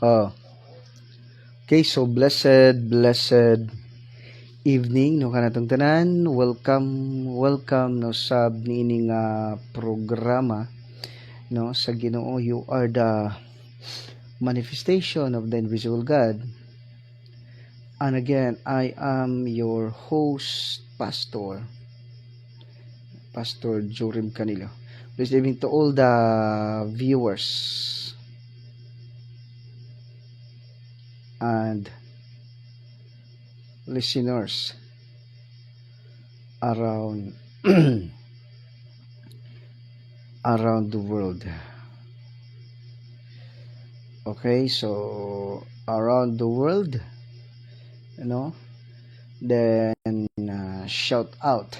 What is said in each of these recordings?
Oh. Okay, so blessed evening no kanatong tanan. Welcome no sab niining programa no sa Ginoo. You are the manifestation of the invisible God. And again, I am your host, Pastor Jorim Canilo. Please evening to all the viewers and listeners around around the world. Okay, so around the world, then shout out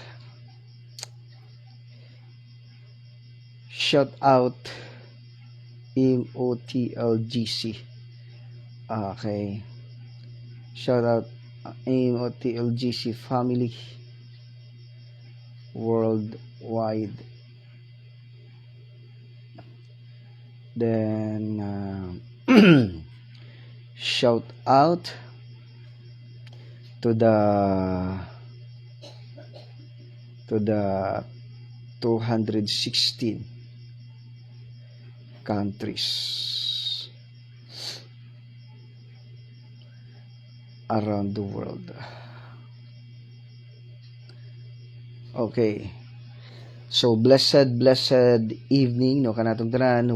MOTLGC. Okay, shout out MOTLGC family worldwide. Then shout out to the 216 countries around the world. Okay, so blessed evening no kanatong tanan.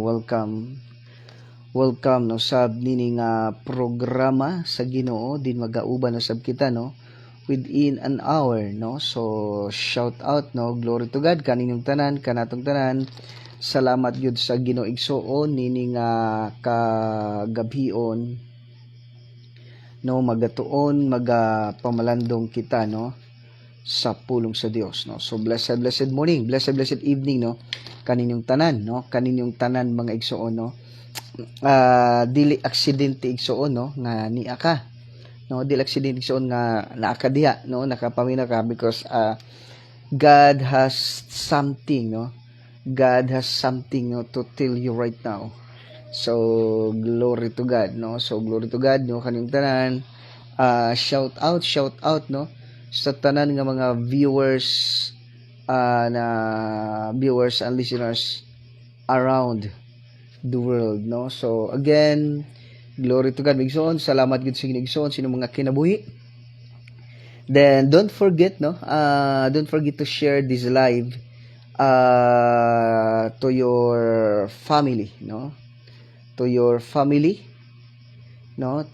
Welcome no sab nining programa sa Ginoo din magauban no sab kita no within an hour no. So shout out no, glory to God kaninyong tanan kanatong tanan. Salamat gyud sa Ginoo igsoon nining kagabhion no, magatuon pamalandong kita no sa pulong sa Dios no. So blessed morning, blessed evening no kaninyong tanan no, kaninyong tanan mga igsoon no. Dili aksidente igsoon no nga niya ka no, dili aksidente igsoon nga naa ka diha no, nakapamina ka because God has something no, God has something no to tell you right now. So glory to God no, so glory to God no kaninyong tanan. Shout out no sa tanan nga mga viewers and listeners around the world no. So again, glory to God migsoon, salamat gid sa ginigsoon sino mga kinabuhi. Then don't forget no, don't forget to share this live to your family no, to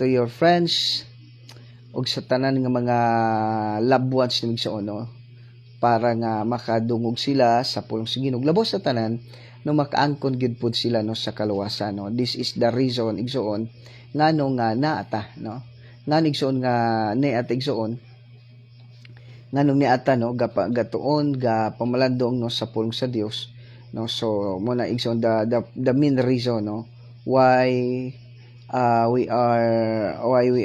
your friends og sa tanan nga mga loved ones ni migsoon no, para nga makadungog sila sa pulong sa Ginoo. Labos sa tanan no, makaangkon gyud pud sila no sa kaluwasan no. This is the reason igsoon ngano nga naata no, ngano igsoon nga niata igsoon ngano niata no gatuon pamalandong no sa pulong sa Dios no. So mo na igsoon the main reason no why we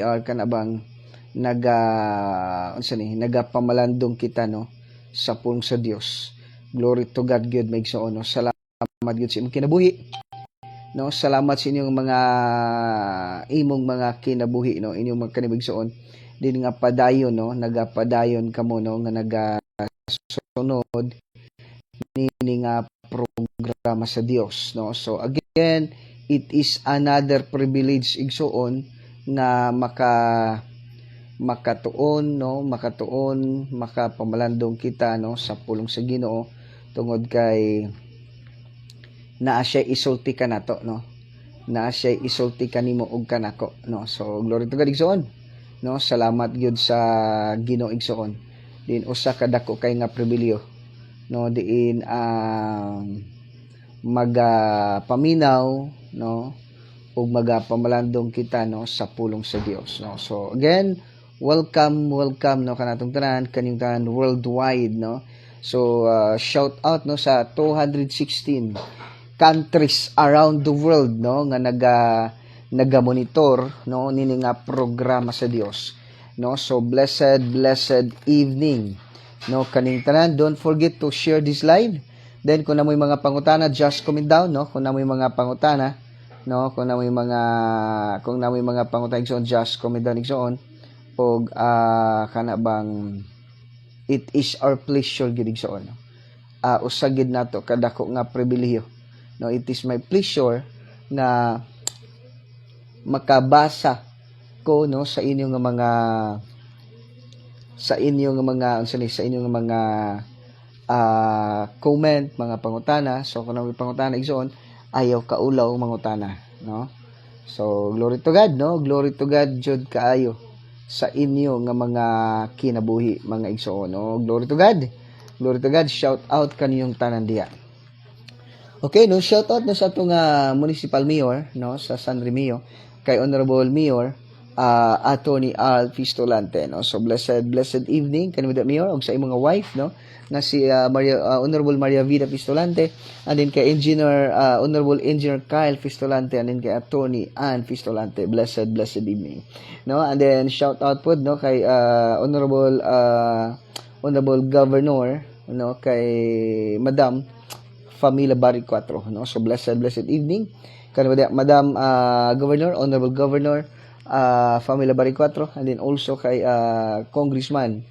are kanabang nagapamalandong kita no sa pulong sa Dios. Glory to God gyud maigsoon no. Salamat gyud sa imong kinabuhi no, salamat sa inyong mga imong mga kinabuhi no, inyong mga kanibigsoon din nga padayon no, nagapadayon kamo no nga nagasunod nini nga programa sa Dios no. So again, it is another privilege igsoon nga makatuon makapamalandong kita no sa pulong sa Ginoo tungod kay naa siya isulti ka nato no, naa siya isulti kanimo og kanako no. So glory to God igsoon no, salamat gyud sa Ginoo igsoon din usa ka dako kay nga pribilehyo no diin magapaminaw no ug magapamalandong kita no sa pulong sa Dios no. So again, welcome no kanatong tanan kanyang tanan worldwide no. So shout out no sa 216 countries around the world no nga naga-monitor no nini nga programa sa Dios no. So blessed evening no kaning tanan. Don't forget to share this live. Then kung namoy mga pangutana, just comment down no, kung namoy mga pangutana no, kung na may mga pangutana igsoon, just comment down igsoon, og kana bang it is our pleasure gid igsoon, no? Usagid nato kadako nga pribilehiyo, no, it is my pleasure na makabasa ko, no, sa inyong mga comment, mga pangutana. So kung may pangutana igsoon, ayaw kaulaw mangutana, no? So glory to God, no, glory to God jud kaayo sa inyo nga mga kinabuhi, mga igsoon, no? Glory to God, glory to God. Shout out kaniyong tanan diya. Okay, no, shout out na sa atong municipal mayor, no, sa San Remio, kay Honorable Mayor Attorney Al Pistolante, no. So blessed evening kanimo da mayor og sa imong wife, no, nga si Honorable Maria Vida Pistolante, and then kay Honorable Engineer Kyle Pistolante, and then kay Attorney Ann Pistolante. Blessed evening, no. And then shout out pod, no, kay Honorable Governor, no, kay Madam Familia Barrio 4, no. So blessed evening kanimo da Madam Governor, Honorable Governor Familia Barrio 4, and then also kay Congressman,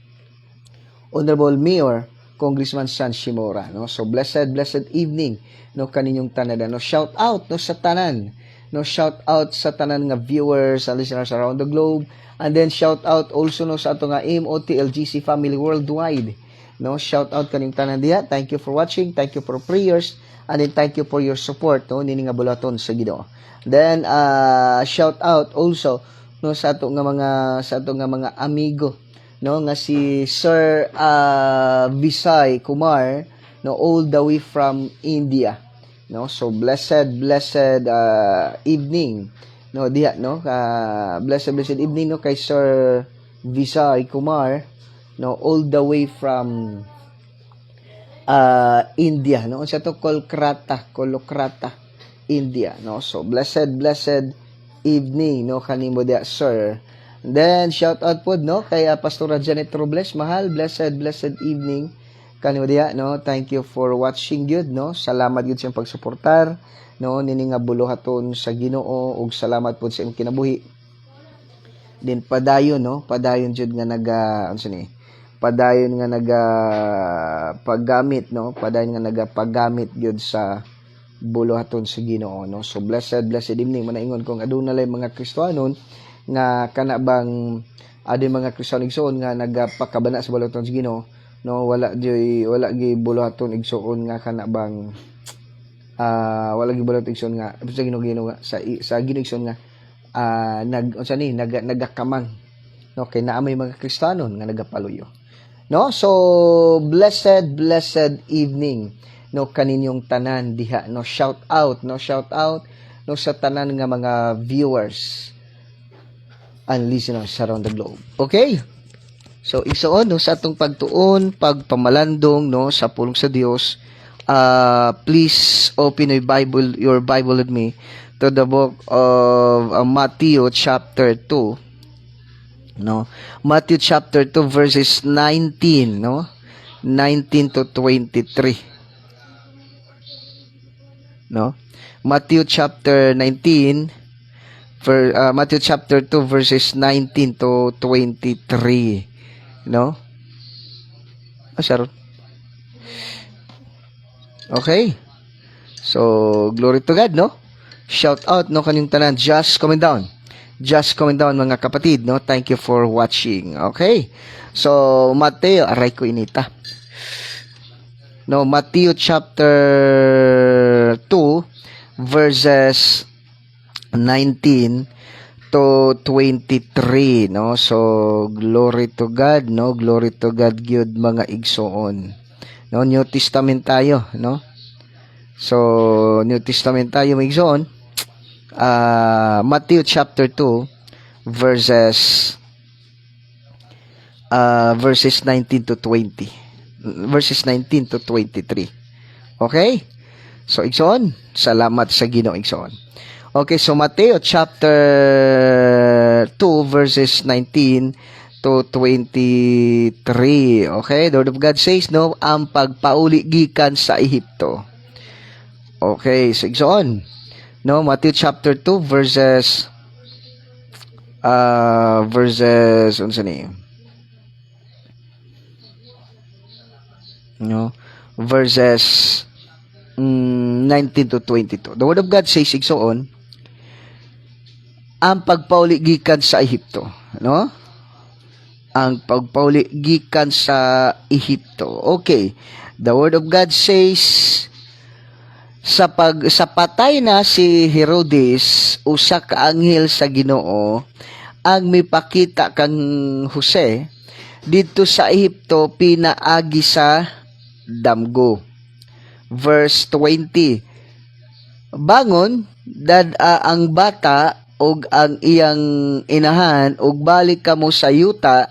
Honorable Mayor Congressman San Shimora, no. So blessed evening, no, kaninyong tanan, no. Shout out, no, sa tanan, no, shout out sa tanan nga viewers and listeners around the globe, and then shout out also, no, sa ato nga MOTLGC family worldwide, no. Shout out kaning tanan diha. Thank you for watching, thank you for prayers, and then thank you for your support, no, nini nga bulaton sa Ginoo. Then shout out also, no, sa ato nga mga amigo, no, nga si Sir Visay Kumar, no, all the way from India, no. So blessed evening, no, diha, no, blessed evening, no, kay Sir Visay Kumar, no, all the way from India, no, sa to Kolkata, India, no. So blessed evening, no, kanimo dia, sir. Then shout out pod, no, kay Pastora Janet Robles, mahal, blessed evening kanimo dia, no. Thank you for watching gyud, no. Salamat gyud sa pagsuportar, no, nini nga buluhaton sa Ginoo, ug salamat pod sa imong kinabuhi. Then padayon, no, padayon jud nga paggamit, no, padayon nga nagapaggamit gyud sa buluhaton sa Ginoo, no. So blessed evening. Manaingon kung aduna lay mga Kristiyanon nga kana bang mga Kristiyano igsoon nga nagapakabana sa buluhaton sa Ginoo, no, wala gi buluhaton igsoon nga kana bang wala gi buluhaton igsoon nga sa Ginoo sa Ginoo igsoon nga nagakamang, no, kay naa may mga Kristiyanon nga nagapaluyo, no. So blessed evening, no, kaninyong tanan diha, no. Shout out, no, sa tanan nga mga viewers and listeners around the globe. Okay, so igsoon, no, sa atong pagtuon, pagpamalandong, no, sa pulong sa Dios, please open your Bible with me to the book of Matthew chapter 2, no. Matthew chapter 2 verses 19, no, 19 to 23, no. Matthew chapter 2 verses 19 to 23, no. Okay, so glory to God, no. Shout out, no, kanyang tanan. Just comment down mga kapatid, no. Thank you for watching. Okay, so Mateo, aray ko inita, no, Matthew chapter 2 verses 19 to 23, no. So glory to God, no, glory to God gyud mga igsoon, no. New Testament tayo, no. So New Testament tayo mga igsoon. Matthew chapter 2 verses 19 to 20, verses 19 to 23. Okay, so igsoon, salamat sa Ginoo igsoon. Okay, so Mateo chapter 2 verses 19 to 23. Okay, the word of God says, no, ang pagpauli gikan sa Ehipto. Okay, so igsoon, no, Matthew chapter 2 verses unsa ni, no, verses 19 to 22. The word of God says igsoon, ang pagpauli gikan sa Ehipto, no? Ang pagpauli gikan sa Ehipto. Okay. The word of God says, sa patay na si Herodes, usa ka anghel sa Ginoo ang mipakita kang Jose dito sa Ehipto pinaagi sa damgo. Verse 20. Bangon ang bata og ang iyang inahan ug balik kamo sa yuta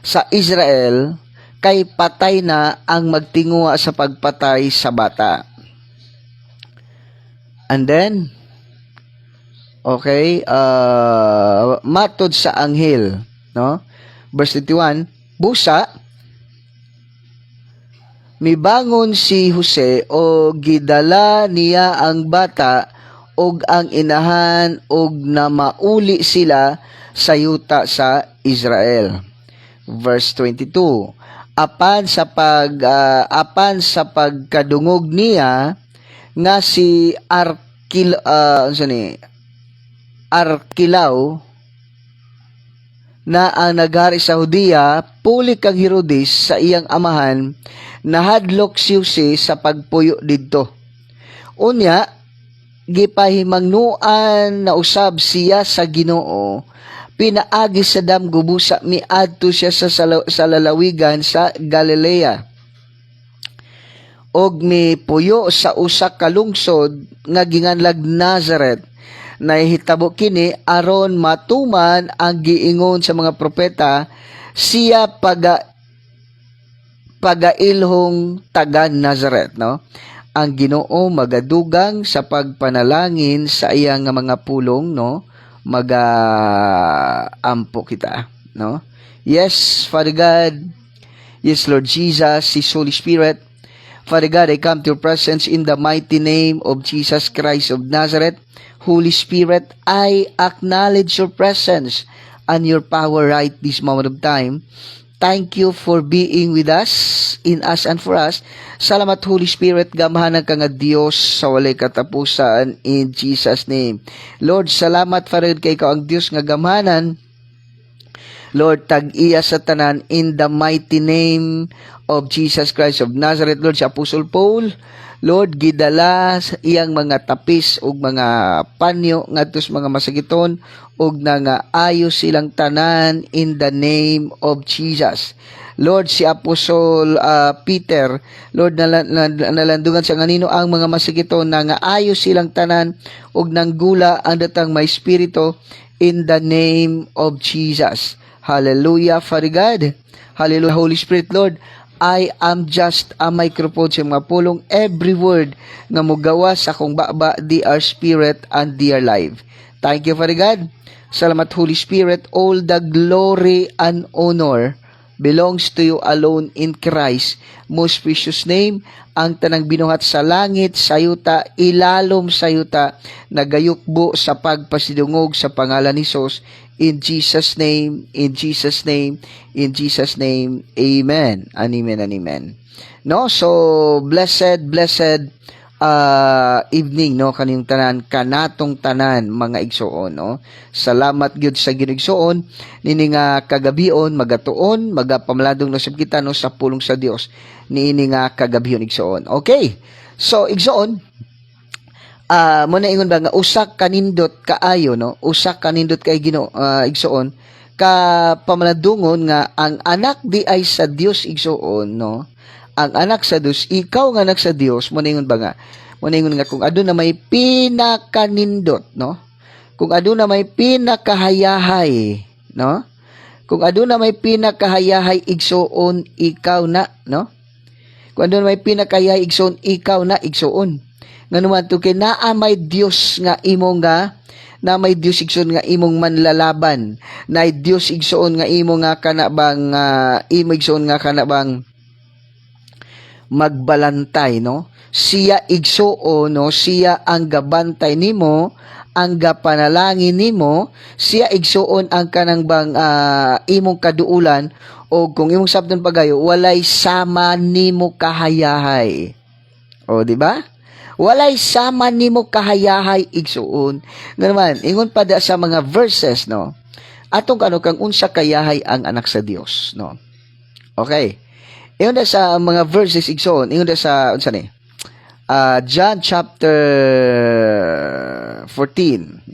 sa Israel kay patay na ang magtinguha sa pagpatay sa bata. And then, okay, matod sa anghel, no? Verse 21, busa, mibangon si Jose o gidala niya ang bata og ang inahan og na mauli sila sa yuta sa Israel. Verse 22, apan sa pagkadungog niya nga si Arkilaw na ang naghari sa Hudiya, puli kang Herodes sa iyang amahan, nahadlok si Jose sa pagpuyo didto. Unya, gipahimangnuan na usab siya sa Ginoo, pinaagi sa damgo busa miadto siya sa lalawigan sa Galilea. Og mipuyo sa usa ka lungsod nga ginganlag Nazareth. Nahitabo kini aron matuman ang giingon sa mga propeta, siya pagailhong taga Nazareth, no? Ang Ginoo magadugang sa pagpanalangin sa iyang mga pulong, no? Ampo kita, no? Yes, Father God. Yes, Lord Jesus, His Holy Spirit. Father God, I come to your presence in the mighty name of Jesus Christ of Nazareth. Holy Spirit, I acknowledge your presence and your power right this moment of time. Thank you for being with us, in us and for us. Salamat Holy Spirit, gamahanan ka nga Dios sa walay katapusan in Jesus name. Lord, salamat Father kay ikaw ang Dios nga gamahanan. Lord, tag-iya sa tanan in the mighty name of Jesus Christ of Nazareth. Lord, si Apostle Paul, Lord, gidala sa iyang mga tapis ug mga panyo ngadto sa mga masakiton ug nga ayos silang tanan in the name of Jesus. Lord, si Apostle Peter, Lord, nalandungan sa nganino ang mga masakiton nga ayos silang tanan ug nang gula ang datang may espiritu in the name of Jesus. Hallelujah, Father God. Hallelujah, Holy Spirit, Lord. I am just a microphone sa mga pulong. Every word nga mugawa sa akong baba, they are spirit and they are life. Thank you, Father God. Salamat, Holy Spirit. All the glory and honor belongs to you alone in Christ. Most precious name, ang tanang binuhat sa langit, sa yuta, ilalom sa yuta, nagayukbo sa pagpasidungog sa pangalan ni Jesus. In Jesus' name, in Jesus' name, in Jesus' name, amen. And amen and amen. No? So, blessed evening, no? Kaniyong tanan, kanatong tanan, mga igsoon, no? Salamat gyud sa ginigsoon, nini nga kagabion, magatuon, magapamaladong nasab kita, no? Sa pulong sa Dios, nini nga kagabion igsoon. Okay. So, igsoon, muna ingon ba nga usak kanindot kaayo, no? Usak kanindot kay Ginoo, igsoon ka pamaladungon nga ang anak di ay sa Dios igsoon, no? Ang anak sa Dios, ikaw nga anak sa Dios, muna ingon ba nga? Muna ingon nga kung aduna may pinakanindot, no? Kung aduna may pinakahayahay, no? Kung aduna may pinakahayahay igsoon, ikaw na, no? Kung aduna may pinakahayahay igsoon, ikaw na igsoon. Nga naman to kay naa may Dios nga imong na may Dios igsoon nga imong manlalaban, na Dios igsoon nga imo nga kanabang imo igsoon nga kanabang magbalantay, no? siya igsuon, no, siya ang gabantay nimo, ang gapanalangin nimo, siya igsuon ang kanang bang imong kaduulan, o kung imong sabton pagayo, walay sama nimo kahayahay. O di ba? Walay sama nimo kahayahay igsuon. Nga naman, ingon pa da sa mga verses, no, atong kang unsa kayahay ang anak sa Dios, no. Okay. Ingon da sa mga verses igsoon, ingon da sa unsa ni? John chapter 14.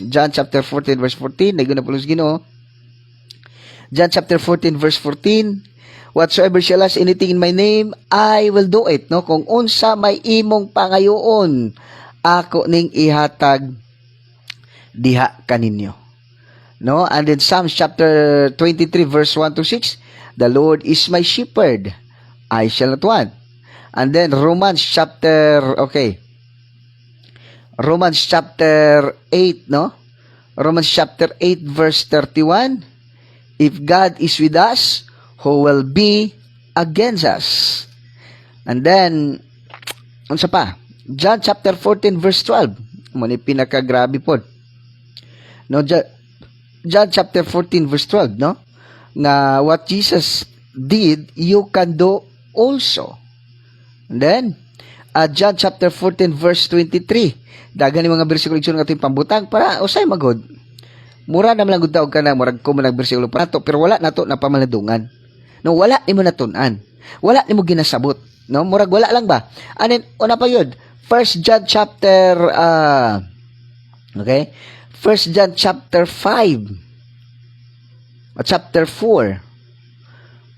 John chapter 14 verse 14, nagon na pulos Ginoo. John chapter 14 verse 14, whatsoever shall ask anything in my name, I will do it, no? Kung unsa may imong pangayoon, ako ning ihatag diha kaninyo. No? And in Psalms chapter 23 verse 1 to 6, the Lord is my shepherd, I shall not want. And then Romans chapter 8, no? Romans chapter 8 verse 31, if God is with us, who will be against us? And then, unsa pa? John chapter 14 verse 12, mo ni pinakagrabe pod. No, John chapter 14 verse 12, no? Na what Jesus did, you can do also. And then, John chapter 14 verse 23, dagan ni mga bersikulo igsoon nga ating pambutang para usay magod. Mura na lang gud taog kana, murag ko man bersikulo pa nato, pero wala nato na pamaladungan. No, wala nimo natun-an. Wala nimo ginasabot, no? Murag wala lang ba? Anin una pa yun? 1 John chapter 1 John chapter 5 chapter 4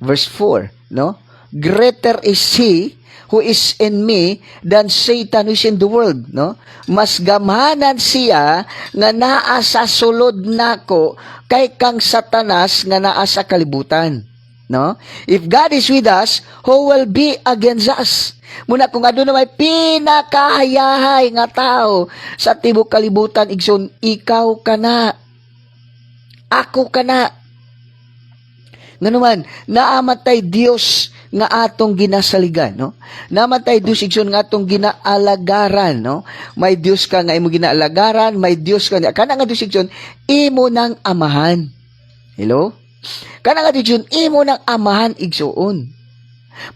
verse 4, no? Greater is he who is in me than Satan who is in the world, no? Mas gamhanan siya nga naa sa sulod nako kay kang Satanas nga naa sa kalibutan, no? If God is with us, who will be against us? Muna kung aduna may pinakahayahay nga tao sa tibok kalibutan, igsoon, ikaw kana, ako kana. Nganuman, naamatay Dios nga atong ginasaligan, no? Namatay Dios igsoon nga atong ginaalagaran, no? May Dios ka nga imo ginaalagaran, may Dios ka kana nga Dios igsoon imo nang amahan. Hello? Kana nga Dios imo nang amahan igsoon.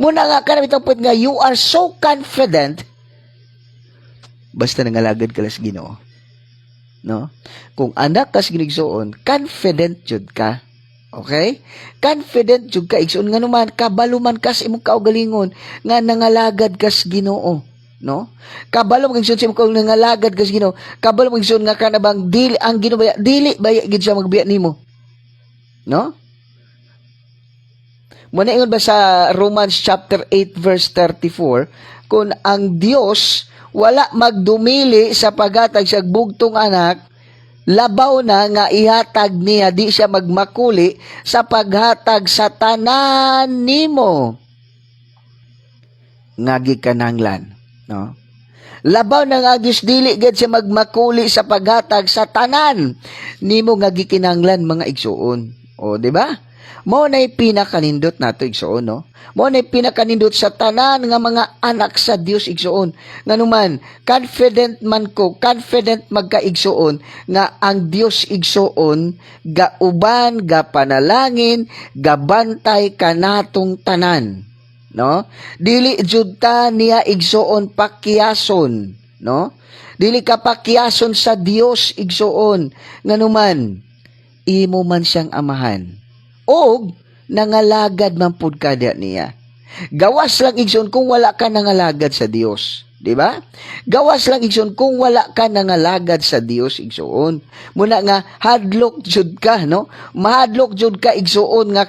Muna nga kana bitong point nga you are so confident basta nangalagad ka sa Ginoo. No? Kung anak ka sa Ginoo, confident jud ka. Okay? Confident jud ka igsoon nga naman kabaluman ka sa imong kaugalingon nga nangalagad ka sa Ginoo, no? Kabalo mo igsoon sa imong nangalagad ka sa Ginoo, kabalo mo igsoon nga kanabang dili ang Ginoo dili baya gid siya magbiya nimo, no? Muna ingon ba sa Romans chapter 8 verse 34, kung ang Dios wala magdumili sa paghatag sa bugtong anak, labaw na nga ihatag niya di siya magmakuli sa paghatag sa tanan nimo nga gikananglan, no? Labaw na nga Dios dili gid siya magmakuli sa paghatag sa tanan nimo nga gikinanglan, mga igsuon. O di ba? Mao nay pinakanindot nato igsuon, no? Mao nay pinakanindot sa tanan nga mga anak sa Dios igsuon. Nganuman, confident magkaigsuon nga ang Dios igsuon gauban, gapanalangin, gabantay kanatong tanan, no? Dili jud ta niya igsuon pakiyason, no? Dili ka pakiyason sa Dios igsuon. Nganuman, imo man siyang amahan. O nangalagad man pud kada niya. Gawas lang igsoon kung wala ka nangalagad sa Dios, di ba? Gawas lang igsoon kung wala ka nangalagad sa Dios igsoon. Muna nga hadlok jud ka, no? Mahadlok jud ka igsoon nga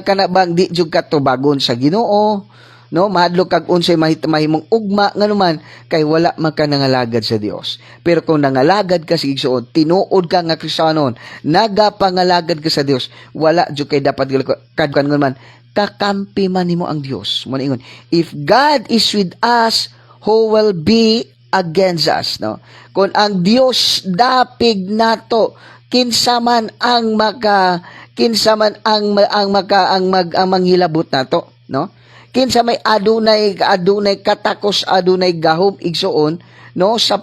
kanabang di jud ka tubagon sa Ginoo, no? Mahadlok kag unsay mahimong ugma nganuman kay wala man ka nangalagad sa Dios. Pero kung nangalagad ka sa igsoon, tinuod ka nga Kristiyanon, nagapangalagad ka sa Dios, wala jud kay dapat kadkan nganuman kakampi man nimo ang Dios. Mo ingon, if God is with us, who will be against us, no? Kung ang Dios dapig nato, kinsa man ang manghilabot nato, no? kinsa may adunay katakos, adunay gahom igsuon, no, sa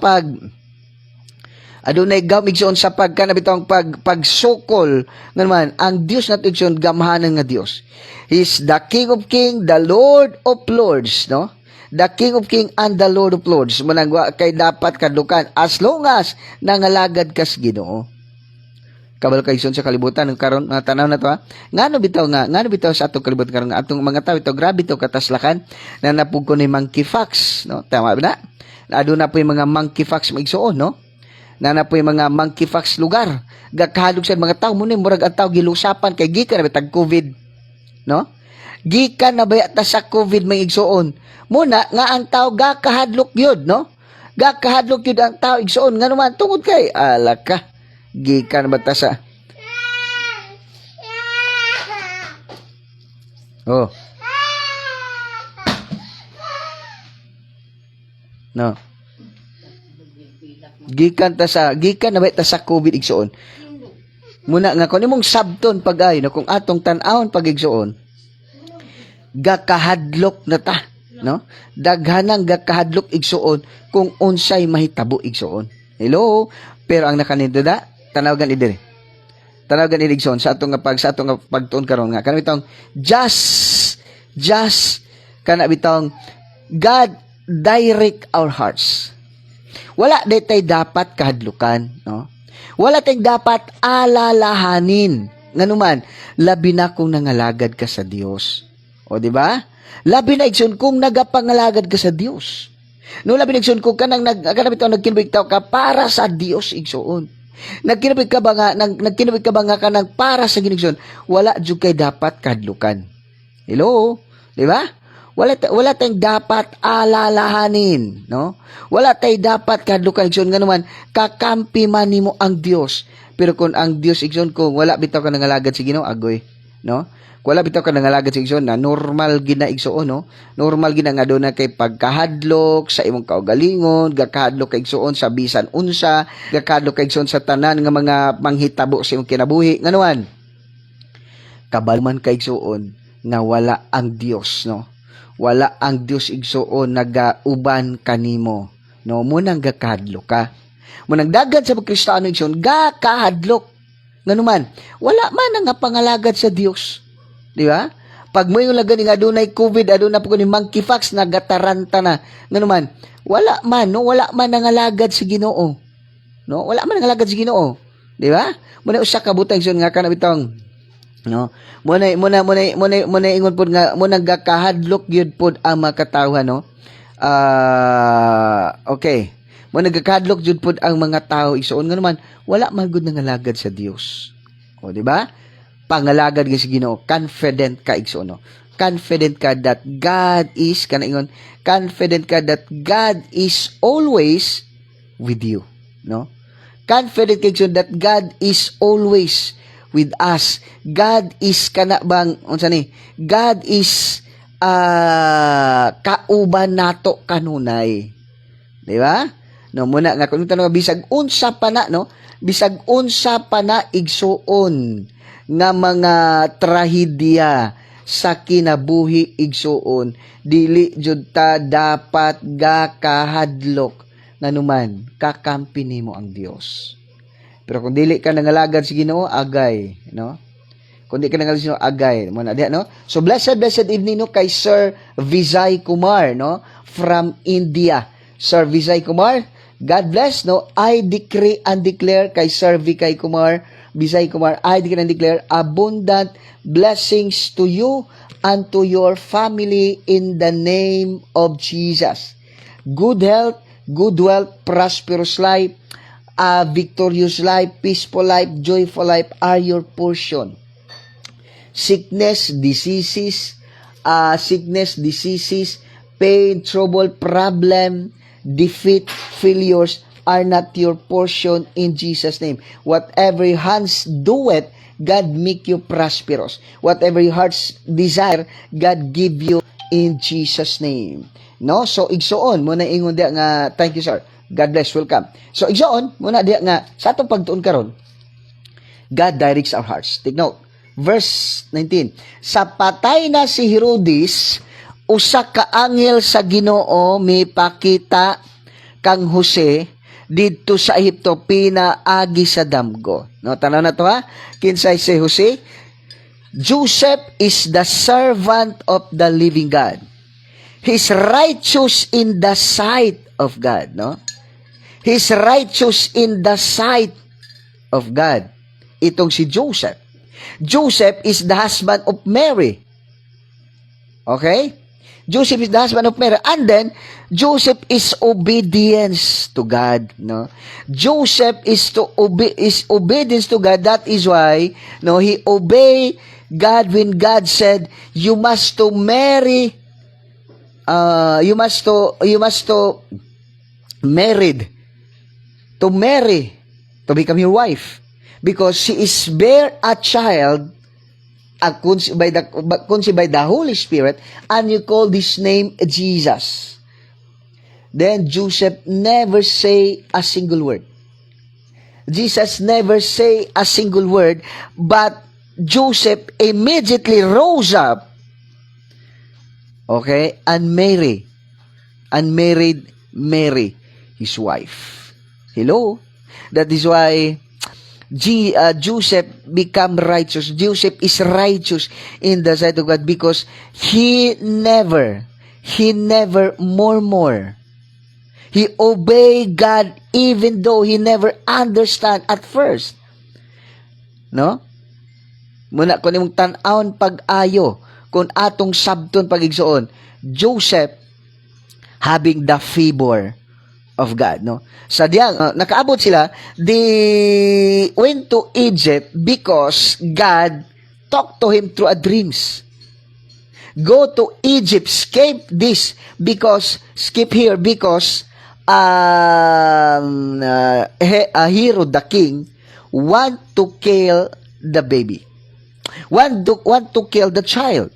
adunay gahom igsuon sa pagkanabitong pagsukol nga naman ang Dios nato igsuon gamhanan nga Dios. He's the King of Kings, the Lord of Lords, no? The King of Kings and the Lord of Lords. Managwa kay dapat kadlukan as long as nangalagad kas Ginoo. Kabalo kay sa kalibutan ng karon nga tanaw na to ha. Ngano bitaw sa atong kalibutan karon nga atong mga tawo ito grabe to kataslakan na napugko ni monkeypox, no? Tama ba na? Aduna po yung mga monkeypox maigsuon, no? Na po yung mga monkeypox lugar. Gakahadlok sa mga tawo mo ni murag ang tawo gilusapan kay gikan na bitag COVID, no? Gikan na ba ta sa COVID may igsuon. Muna nga ang tawo gakahadlok yun, no? Gakahadlok yun ang tawo igsuon nga naman tungod kay alaka gikan batasa. Oh. No. Gikan na ba ta sa COVID igsuon. Muna nga kun imong sabton pagay no kung atong tan-awon pag igsuon. Gakahadlok na ta, no? Daghanang gakahadlok igsuon kung unsay mahitabo igsuon. Hello. Pero ang nakaninduda tanawagan idiri. Tanawagan idigson sa atong pagtuon karon nga kanang bitong just kana bitong God direct our hearts. Wala day dapat kahadlukan, no? Wala tayong dapat alalahanin. Nganuman, labi na kung nangalagad ka sa Dios. O di ba? Labi na igsoon kung nagapangalagad ka sa Dios. No labi na igsoon kung kanang nagkinubig ka para sa Dios igsoon. Nagkinubig ka ba nga kanang para sa ginigson, wala jud kay dapat kadlukan. Hello, di ba? Wala tayong dapat alalahanin, no? Wala tayong dapat kadlukan igsoon nga naman kakampi man nimo ang Dios. Pero kung ang Dios igsoon kung wala bitaw ka nangalagad sa Ginoo agoy, no? Wala bitaw ka nangalagad sa igsoon na normal gina igsoon, no? Normal gina nga doon na kay pagkahadlok sa imong kaugalingon, gakahadlok kay igsoon sa bisan unsa, gakahadlok kay igsoon sa tanan nga mga manghitabo sa imong kinabuhi. Nganuan? Kabalman kay igsoon nga wala ang Dios, no? Wala ang Dios igsoon nagauban kanimo, no? Munang gakahadlok ka. Munang dagad sa Kristiyano igsoon gakahadlok. Nganuman? Wala man nga pangalagad sa Dios. Di ba? Pag mo yung lagan nga adunay COVID, aduna po ko ni monkeypox, nagataranta na. Nga naman, wala man nangalagad si Ginoo. No? Wala man nangalagad si Ginoo. Di ba? Muna usa ka butang siyon nga kana bitong. No? Muna ingon pod nga muna gakahadlok gyud pod ang makatawhan, no? Okay. Muna gakahadlok gyud pod ang mga tao igsuon nga naman, wala man gud nangalagad sa Dios. O di ba? Pangalagad nga si Ginoo, confident ka igsoon, no? Confident ka that God is confident ka that God is always with you, no? Confident ka igsoon that God is always with us. God is kanabang unsa ni? God is kauban nato kanunay. Di ba? No, muna nga kung tanong bisag unsa pa na, no? Bisag unsa pa na igsuon nga mga trahedya sa kinabuhi igsuon, dili jud ta dapat gakahadlok nganuman kakampi nimo ang Dios. Pero kung dili ka nangalagad sa Ginoo, agay, no? Kung di ka nangalagad sa Ginoo, agay mo na diha, no? So blessed evening, no, kay Sir Vijay Kumar, no, from India. Sir Vijay Kumar, God bless, no? I decree and declare kay Sir Vijay Kumar, I decree and declare abundant blessings to you and to your family in the name of Jesus. Good health, good wealth, prosperous life, victorious life, peaceful life, joyful life are your portion. Sickness, diseases, pain, trouble, problem, defeat, failures are not your portion in Jesus' name. Whatever your hands do it, God make you prosperous. Whatever your heart's desire, God give you in Jesus' name. No? So, igsoon, muna ingon dia nga, thank you sir. God bless, welcome. So, igsoon, muna dia nga, sa atong pagtuon karon, God directs our hearts. Take note. Verse 19. Sa patay na si Herodes, usa ka anghel sa Ginoo mipakita kang Jose didto sa Ehipto pinaagi sa damgo. No, tanaw na to ha. Kinsay si Jose? Joseph is the servant of the living God. He's righteous in the sight of God, no? He's righteous in the sight of God. Itong si Joseph. Joseph is the husband of Mary. Okay? Joseph is the husband of Mary. And then, Joseph is obedience to God, no? Joseph is obedience to God. That is why, no, he obey God when God said, you must to marry, you must to married, to marry, to become your wife. Because she is bear a child, by the Holy Spirit, and you call this name Jesus. Then Joseph never say a single word. Jesus never say a single word, but Joseph immediately rose up, okay, and married Mary, his wife. Hello? That is why Joseph become righteous. Joseph is righteous in the sight of God because he never murmur. He obey God even though he never understand at first. No? Muna ko nimong tan-awon pag-ayo kung atong sabton pag-igsoon. Joseph having the favor of God, no? Sa diyang nakaabot sila, they went to Egypt because God talked to him through a dreams. Go to Egypt, skip here because Herod the king want to kill the baby. Want to kill the child.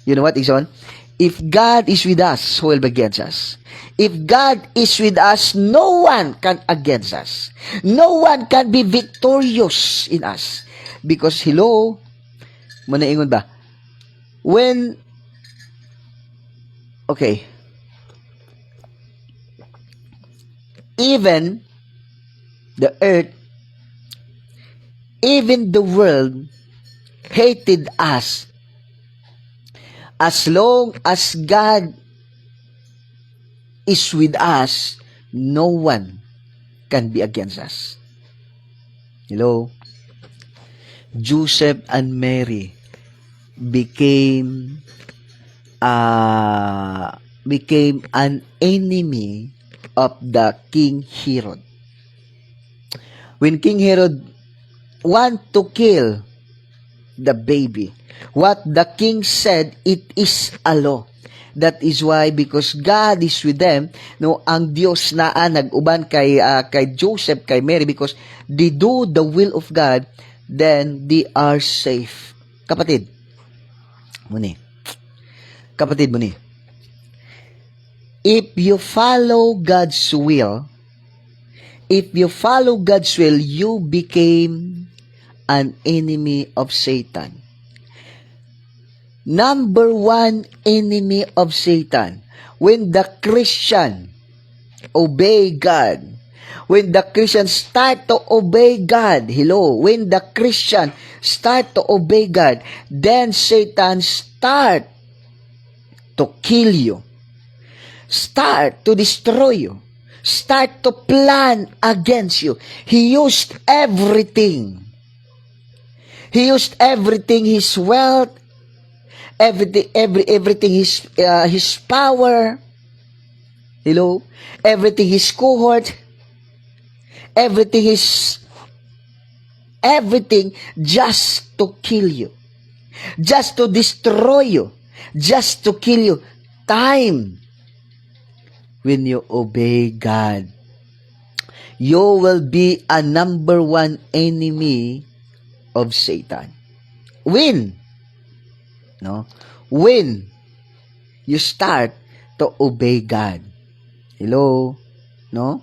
You know what, Ixon? If God is with us, who will be against us? If God is with us, no one can against us. No one can be victorious in us. Because, hello, manaingon ba? Even the earth, even the world hated us. As long as God is with us, no one can be against us. Hello? Joseph and Mary became an enemy of the King Herod. When King Herod want to kill the baby, what the king said, it is a law. That is why, because God is with them, no, ang Diyos na nag-uban kay Joseph, kay Mary, because they do the will of God, then they are safe. Kapatid muni. If you follow God's will, you became an enemy of Satan. Number one enemy of Satan. When the Christian obey God, when the Christian start to obey God, when the Christian start to obey God, then Satan start to kill you, start to destroy you, start to plan against you. He used everything. His wealth, everything, his power, everything, his cohort, everything just to kill you, just to destroy you, just to kill you. Time when you obey God, you will be a number one enemy of Satan. When you start to obey God. Hello? No?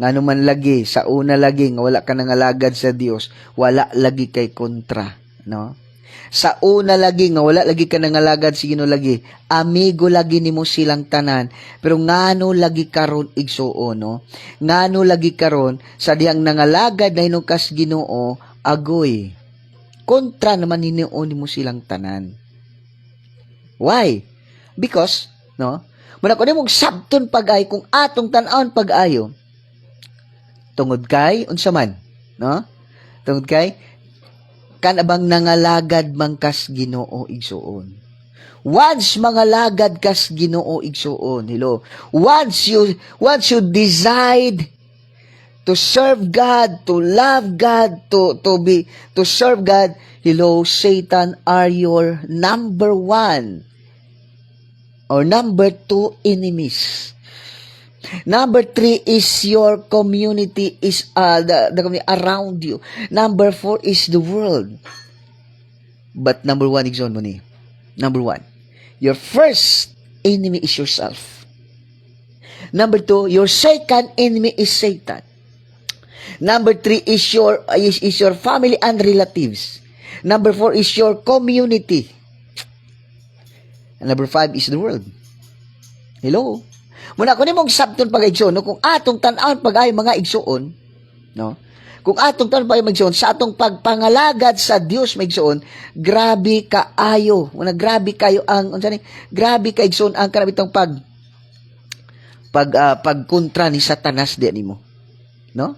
Ngano man lagi, sa una lagi, nga wala ka nangalagad sa Dios, wala lagi kay kontra. No? Sa una lagi nga wala lagi ka nangalagad si Ginoo lagi. Amigo lagi nimo silang tanan. Pero ngano lagi karon igsuon no? Ngano lagi karon sa diyang nangalagad na hinukas Ginoo agoy. Kontra naman hinuon nimo silang tanan. Why? Because no? Muna ko nimong sabton pag-ay kung atong tan-awon pag-ayo. Tungod kay unsa man, no? Tungod kay kanabang nangalagad mangkas Ginoo igsuon. Once mangalagad kas Ginoo igsuon, hello. Once you decide to serve God, to love God, to serve God, hello, Satan are your number one or number two enemies. Number 3 is your community is the community around you. Number 4 is the world. But number 1 igsoon mo ni. Number 1. Your first enemy is yourself. Number 2, your second enemy is Satan. Number 3 is your family and relatives. Number 4 is your community. And number 5 is the world. Hello. Muna ko nimong sabton pag-igsoon, no? Kung atong tan-awon pag-ay mga igsoon, no? Kung atong tan-awon pag-ay magsoon, sa atong pagpangalagad sa Dios magsoon, grabe kaayo. Muna grabe kayo ang unsa ni? Grabe ka igsoon ang kanabitong pagkontra ni Satanas di nimo. No?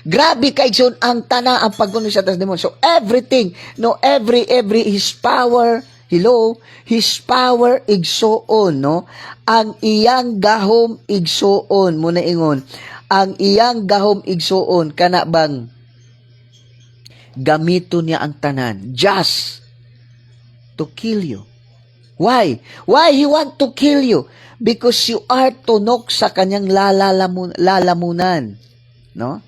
Grabe ka igsoon ang ang pagkontra ni Satanas nimo. So everything, no, every his power, hello, his power igsoon, no? Ang iyang gahom igsoon, muna ingon, ang iyang gahom igsoon, kana bang gamito niya ang tanan, just to kill you. Why? Why he want to kill you? Because you are tunok sa kanyang lalamunan, no?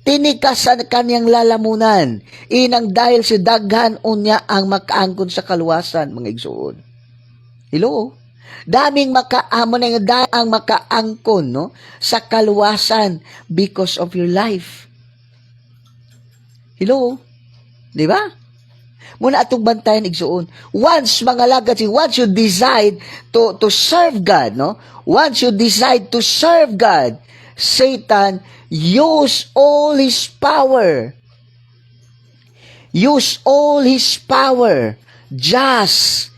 Tinikas sa kanyang lalamunan. Inang dahil si daghan unya ang makaangkon sa kaluwasan, mga igsoon. Hello? Daming makaamon ang makaangkon, no? Sa kaluwasan because of your life. Hello? Di ba? Muna atong bantayan igsoon. Once mangalagad once you decide to serve God, no? Once you decide to serve God, Satan use all his power. Use all his power just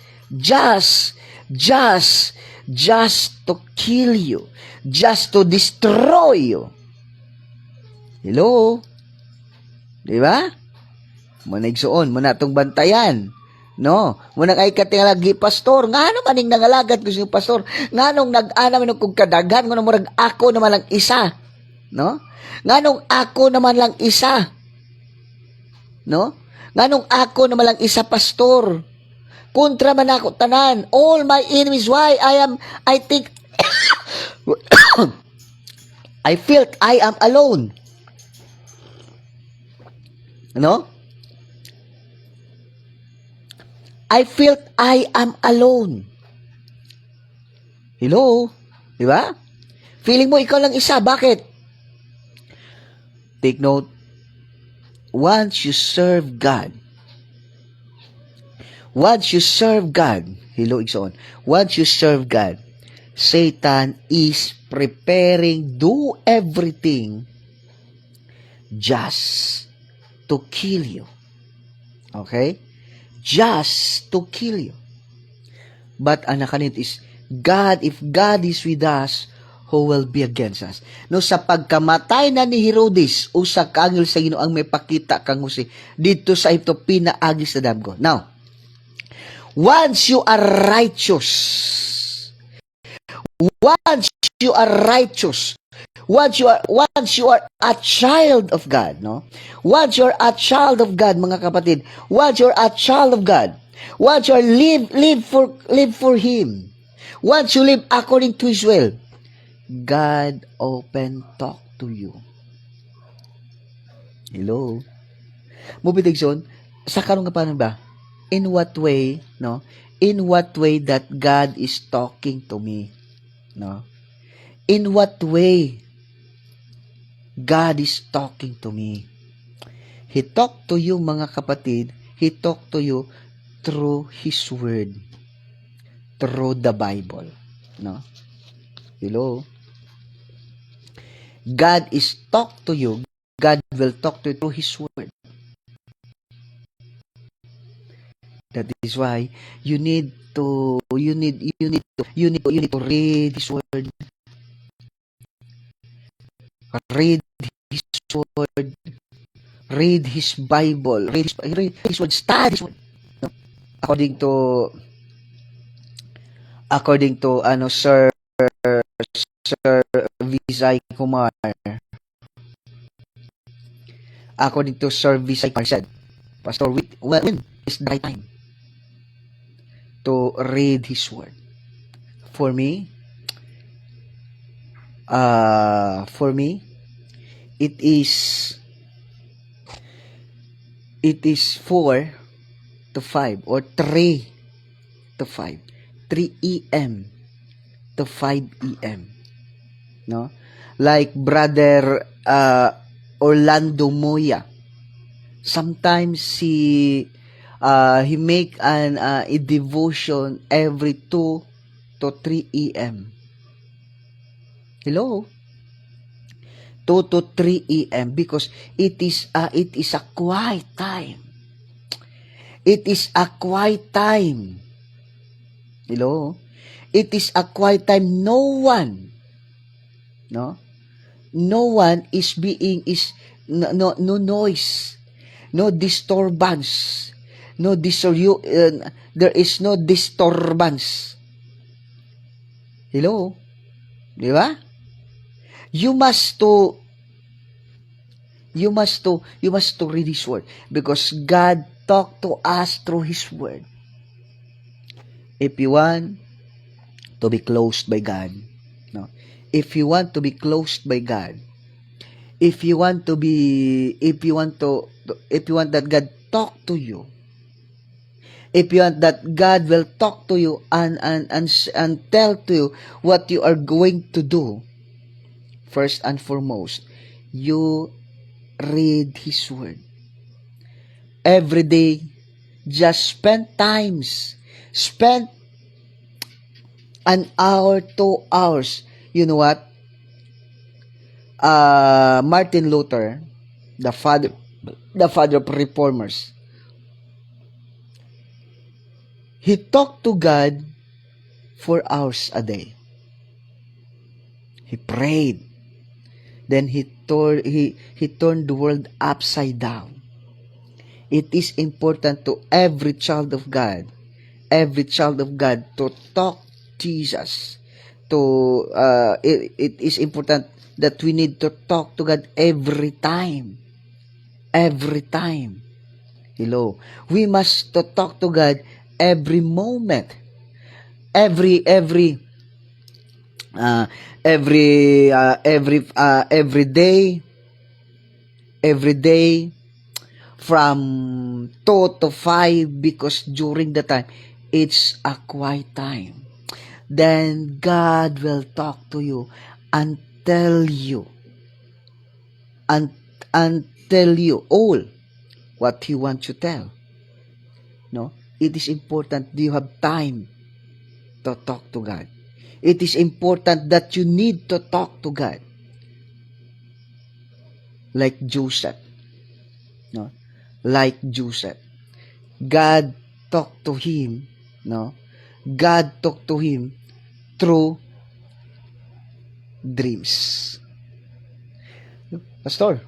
to kill you, just to destroy you. Hello? Di ba? Muna igsuon, muna itong bantayan. No? Muna kay katingalagi, pastor, nga ano maning nangalagad ko siya, pastor, nga nung nag-ana man kong kadaghan, nga nung murag ako naman lang isa. No? Nga nung ako naman lang isa. No? Nga nung ako naman lang isa, pastor. Kontra man ako tanan. All my enemies, why I think I felt I am alone. No? I felt I am alone. Hello? Di ba? Feeling mo ikaw lang isa. Bakit? Take note. Once you serve God, hello, igsoon. Once you serve God, Satan is preparing, do everything just to kill you. Okay? Just to kill you. But ang nakanit is, God, if God is with us, who will be against us? No, sa pagkamatay na ni Herodes, usa ka anghel sa Ginoo ang may pakita kang Jose dito sa ito pinaagi sa damgo. Now, once you are righteous, once you are a child of God, no? Once you're a child of God, mga kapatid, once you're a child of God, once you are live for Him, once you live according to His will, God open talk to you. Hello? Mubitigson, sa karong kapanan ba? In what way, no? In what way that God is talking to me, no? In what way God is talking to me? He talked to you, mga kapatid. He talked to you through His Word, through the Bible. No? Hello? God is talk to you. God will talk to you through His Word. That is why you need to read His Word. Read His Word. Read His Bible. Read His Word. Study His Word. No? According to Sir Visay Kumar. According to Sir Visay Kumar said, Pastor, when is the right time to read His Word? For me, it is 4 to 5 or 3 to 5. 3 a.m. to 5 a.m. No? Like Brother Orlando Moya. Sometimes he make a devotion every 2 to 3 a.m. Hello? 2 to 3 a.m. because it is a quiet time. It is a quiet time. Hello? It is a quiet time. No one is no noise, no disturbance, there is no disturbance. Hello? Di ba? You must to read His Word because God talked to us through His Word. If you want to be closed by God, no? If you want to be closed by God, if you want that God talk to you, if you want that God will talk to you and tell to you what you are going to do, first and foremost, you read His Word. Every day, just spend an hour, 2 hours. You know what? Martin Luther, the father of reformers, he talked to God 4 hours a day. He prayed. Then he turned the world upside down. It is important to every child of God to talk Jesus. It is important that we need to talk to God every time. Hello. We must to talk to God every moment. Every day from 2 to 5 because during the time it's a quiet time. Then God will talk to you and tell you all what He wants to tell. No? It is important. Do you have time to talk to God? It is important that you need to talk to God. Like Joseph. No? Like Joseph. God talked to him, no? God talked to him through dreams. Pastor,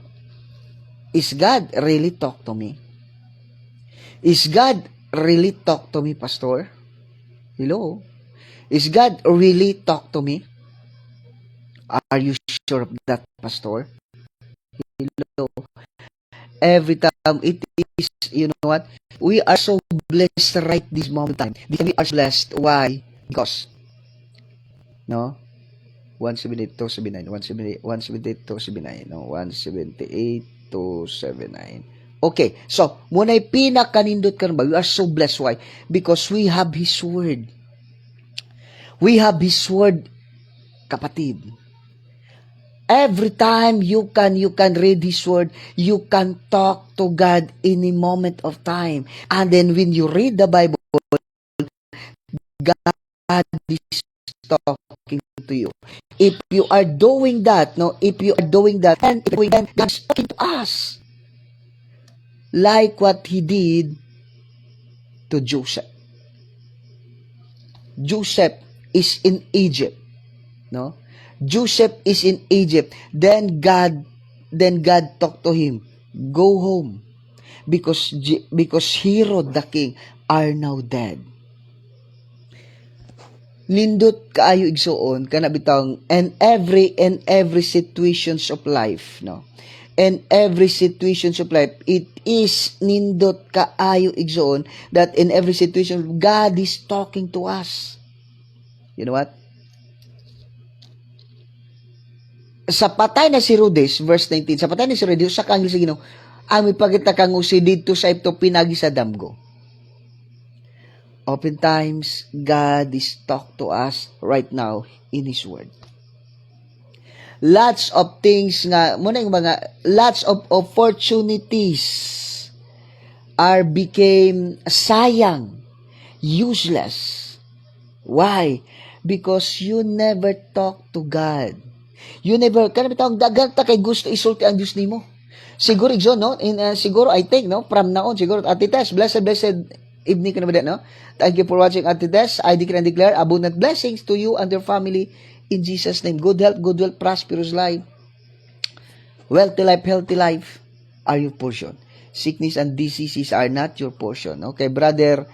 is God really talk to me? Is God really talk to me, Pastor? Hello? Is God really talk to me? Are you sure of that, Pastor? Hello? Every time it is, you know what? We are so blessed right this moment time. We are blessed. Why? Because, no? 178, 279, no? 178, 279. Okay, so, muna'y pinakanindot ka ba? We are so blessed. Why? Because we have His Word. We have His Word, kapatid. Every time you can read His Word, you can talk to God in a moment of time. And then when you read the Bible, God is talking to you. If you are doing that, and if we then God's talking to us, like what He did to Joseph. Joseph is in Egypt, no? Joseph is in Egypt. Then God talked to him, go home, because Herod the king are now dead. Nindot kaayo igsuon kana bitang and every situations of life, no? And every situations of life, it is nindot kaayo igsuon that in every situation God is talking to us. You know what? Sa patay na si Herodes, verse 19, sa patay na si Herodes, sa kangil sa Ginoo, ang mipakita kang usi dito sa ito pinagi sa damgo. Oftentimes, God is talk to us right now in His Word. Lots of things nga, muna yung lots of opportunities became sayang, useless. Why? Because you never talk to God. You never, kana bitawag dagat ta kay gusto isulti ang Dios nimo. Siguro igso, no? Siguro I think, no, from now on siguro Ate Tess, blessed evening ka na ba, no? Thank you for watching Ate Tess. I decree and declare abundant blessings to you and your family in Jesus name. Good health, prosperous life. Wealthy life, healthy life are your portion. Sickness and diseases are not your portion. Okay, brother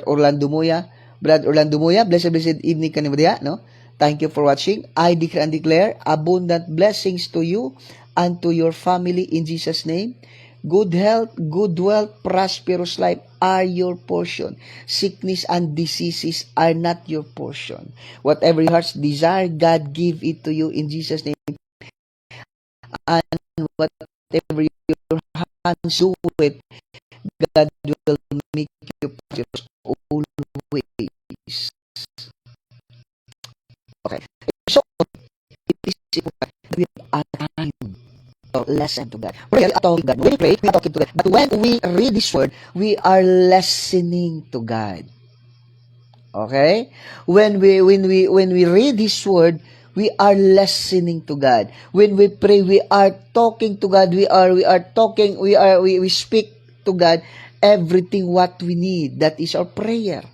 Orlando Moya. Brother Orlando Moya, blessed evening ka na ba, no? Thank you for watching. I decree and declare abundant blessings to you and to your family in Jesus' name. Good health, good wealth, prosperous life are your portion. Sickness and diseases are not your portion. Whatever your heart's desire, God give it to you in Jesus' name. And whatever your hands do it, God will make you prosperous always. Okay. So, it is we have a time to listen to God. We are talking to God. When we pray, we are talking to God. But when we read this word, we are listening to God. Okay? When we read this word, we are listening to God. When we pray, we are talking to God. We speak to God everything what we need. That is our prayer.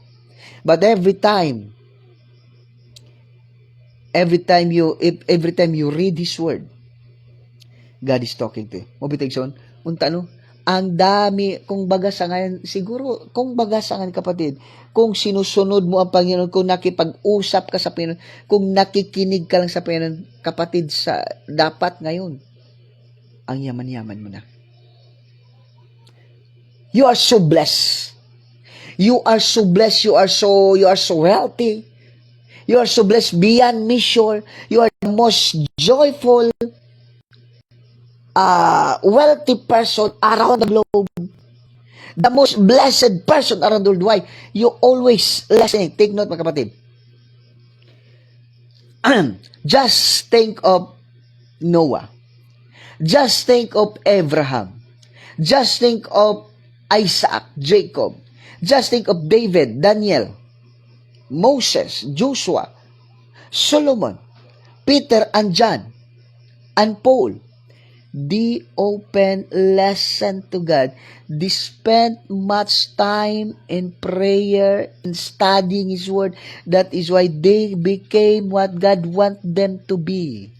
But every time you read His word, God is talking to you. Mabitig son, unta no? Ang dami, kung baga sa ngayon, siguro, kung baga sa ngayon kapatid, kung sinusunod mo ang Panginoon, kung nakipag-usap ka sa Panginoon, kung nakikinig ka lang sa Panginoon, kapatid, dapat ngayon, ang yaman-yaman mo na. You are so blessed. You are so blessed. You are so healthy. You are so blessed beyond measure. You are the most joyful, wealthy person around the globe. The most blessed person around the world. Why? You always listening. Take note, mga kapatid. Just think of Noah. Just think of Abraham. Just think of Isaac, Jacob. Just think of David, Daniel, Moses, Joshua, Solomon, Peter and John, and Paul. They open lesson to God. They spent much time in prayer, in studying His Word. That is why they became what God want them to be.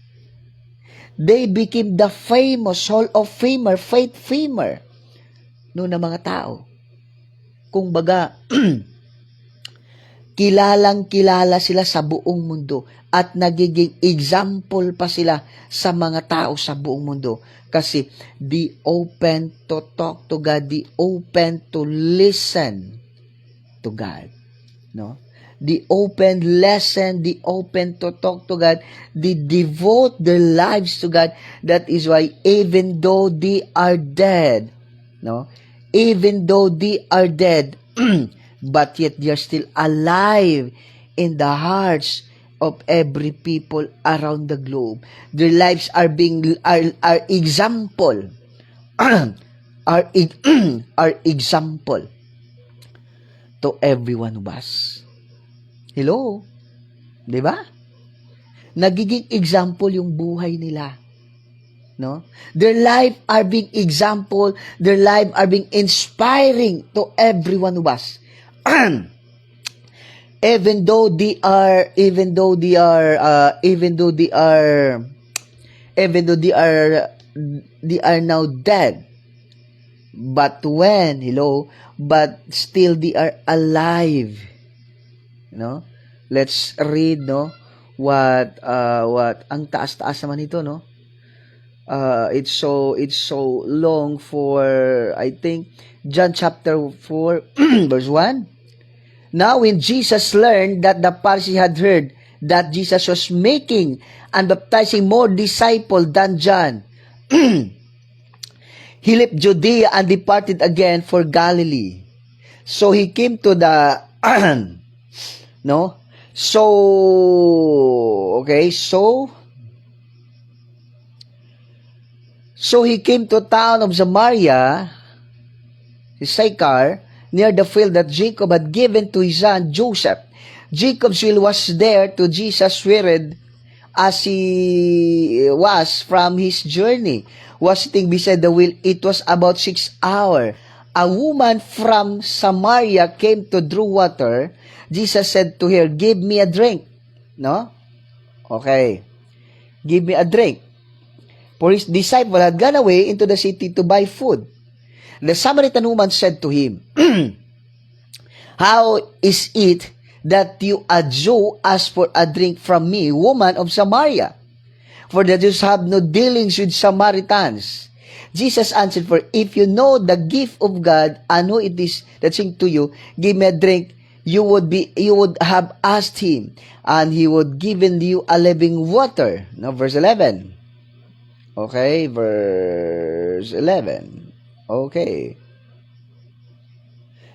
They became the famous Hall of Famer, Faith Famer, no, na mga tao. Kung baga, kilalang-kilala sila sa buong mundo at nagiging example pa sila sa mga tao sa buong mundo kasi they open to talk to God, they open to listen to God, no? They open listen, they open to talk to God, they devote their lives to God. That is why even though they are dead, no? Even though they are dead, but yet they are still alive in the hearts of every people around the globe. Their lives are example are example to every one of us. Hello? 'Di ba? Nagiging example yung buhay nila. No? Their life are being example, their life are being inspiring to every one of us. even though they are now dead, but still they are alive. No? Let's read, no, what ang taas-taas naman ito, no. It's so long for, I think, John chapter 4 verse 1. Now when Jesus learned that the Pharisees had heard that Jesus was making and baptizing more disciples than John, he left Judea and departed again for Galilee. So he came to the no. So he came to town of Samaria, Sychar, near the field that Jacob had given to his son Joseph. Jacob's well was there to Jesus, wearied as he was from his journey, was sitting beside the well. It was about 6 hours. A woman from Samaria came to draw water. Jesus said to her, "Give me a drink." No? Okay. Give me a drink. For his disciple had gone away into the city to buy food. The Samaritan woman said to him, "How is it that you, a Jew, ask for a drink from me, woman of Samaria? For the Jews have no dealings with Samaritans." Jesus answered, "For if you know the gift of God and who it is that saying to you, 'Give me a drink,' you would have asked him, and he would given you a living water." Now, verse 11. Okay, verse 11. Okay.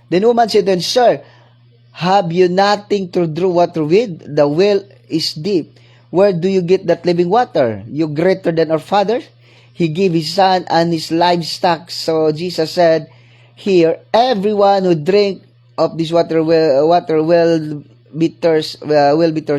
Then woman said to him, "Sir, have you nothing to draw water with? The well is deep. Where do you get that living water? You greater than our father? He gave his son and his livestock." So Jesus said, "Here, everyone who drink of this water will be thirst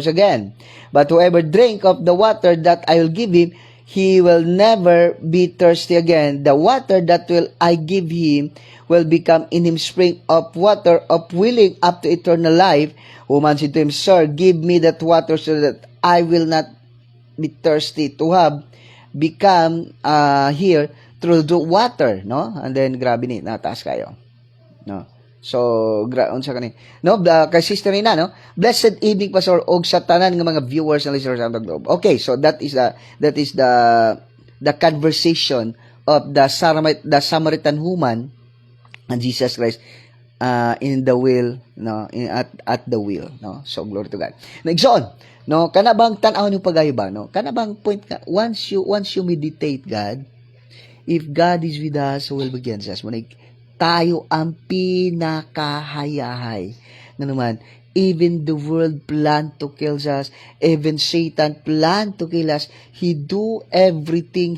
again. But whoever drink of the water that I will give him, he will never be thirsty again. The water that will I give him will become in him spring of water of willing up to eternal life." Woman said to him, "Sir, give me that water so that I will not be thirsty to have become here through the water." No? And then grabe ni nataas kayo. No? So, unsa kani? No, kay Sister Rina, no? Blessed evening, Pastor, og sa tanan nga mga viewers and listeners around the globe. Okay, so that is the conversation of the Samaritan woman and Jesus Christ in the will, no, at the will, no. So glory to God. Next on, no, kana bang tan-aw niyo pagayo ba, no? Kana bang point ka, once you meditate God, if God is with us, who will be against us? Tayo ang pinakahayahay. Nga naman, even the world plan to kill us, even Satan plan to kill us, he did everything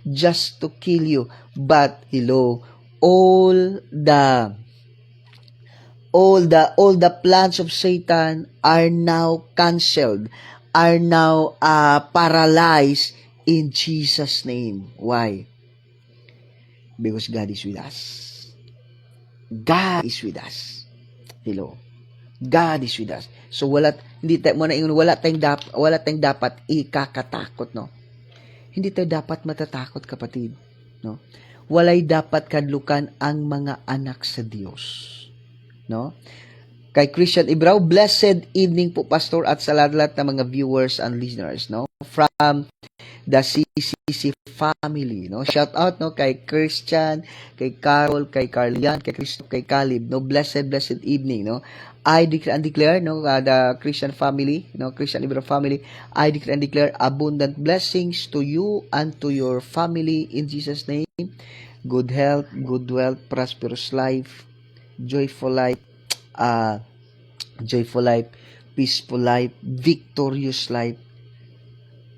just to kill you. But all the plans of Satan are now canceled, are now paralyzed in Jesus' name. Why? Because God is with us. God is with us. God is with us. So wala tayong dapat ikakatakot, no. Hindi tayo dapat matatakot, kapatid, no. Walay dapat kadlukan ang mga anak sa Dios, no. Kay Christian Ibrao, blessed evening po, Pastor, at sa lahat ng mga viewers and listeners, no, from the CCC family, no. Shout out, no, kay Christian, kay Carol, kay Carlian, kay Christo, kay Caleb, no. Blessed evening, no. I declare and declare, no, the Christian family, no, Christian Ibrao family, I declare and declare abundant blessings to you and to your family in Jesus' name. Good health, good wealth, prosperous life, joyful life, peaceful life, victorious life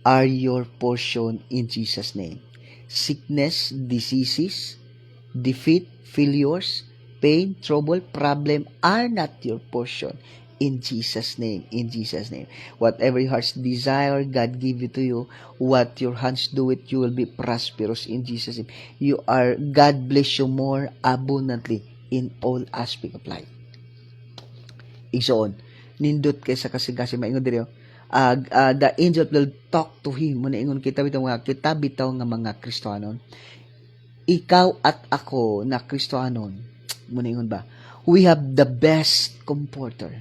are your portion in Jesus' name. Sickness, diseases, defeat, failures, pain, trouble, problem are not your portion in Jesus' name. In Jesus' name. Whatever your heart's desire, God give it to you. What your hands do it, you will be prosperous in Jesus' name. God bless you more abundantly in all aspect of life. Igsoon, nindot kay sa kasing-kasing maingon diri the angel will talk to him muna ingon kita bitaw nga mga Kristiyanon, ikaw at ako na Kristiyanon, muna ingon ba, we have the best comforter.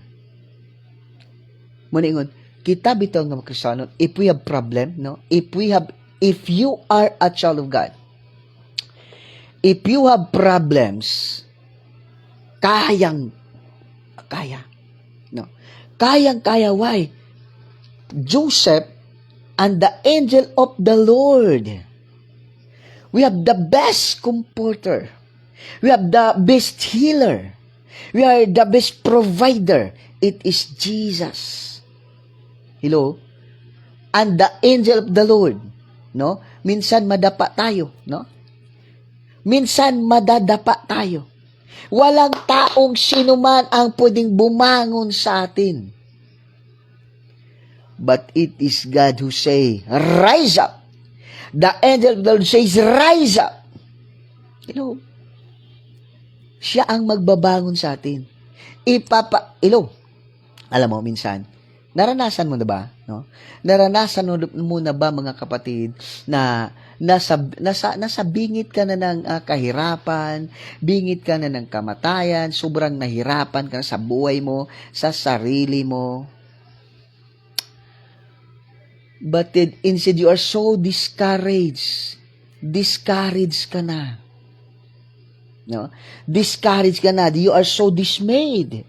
Muna ingon kita bitaw nga mga Kristiyanon, if we have problem, no, if you are a child of God, if you have problems, kaya, no, kaya. Why? Joseph and the angel of the Lord. We have the best comforter. We have the best healer. We are the best provider. It is Jesus. Hello? And the angel of the Lord. No? Minsan madapa tayo. No? Minsan madadapa tayo. Walang taong sinuman ang pwedeng bumangon sa atin. But it is God who say, rise up. The angel of the Lord says, rise up. You know, siya ang magbabangon sa atin. Alam mo, minsan, naranasan mo na ba? No? Naranasan mo na ba, mga kapatid, na nasa bingit ka na ng kahirapan, bingit ka na ng kamatayan, sobrang nahirapan ka sa buhay mo, sa sarili mo. But instead, you are so discouraged. Discouraged ka na. No? Discouraged ka na. You are so dismayed.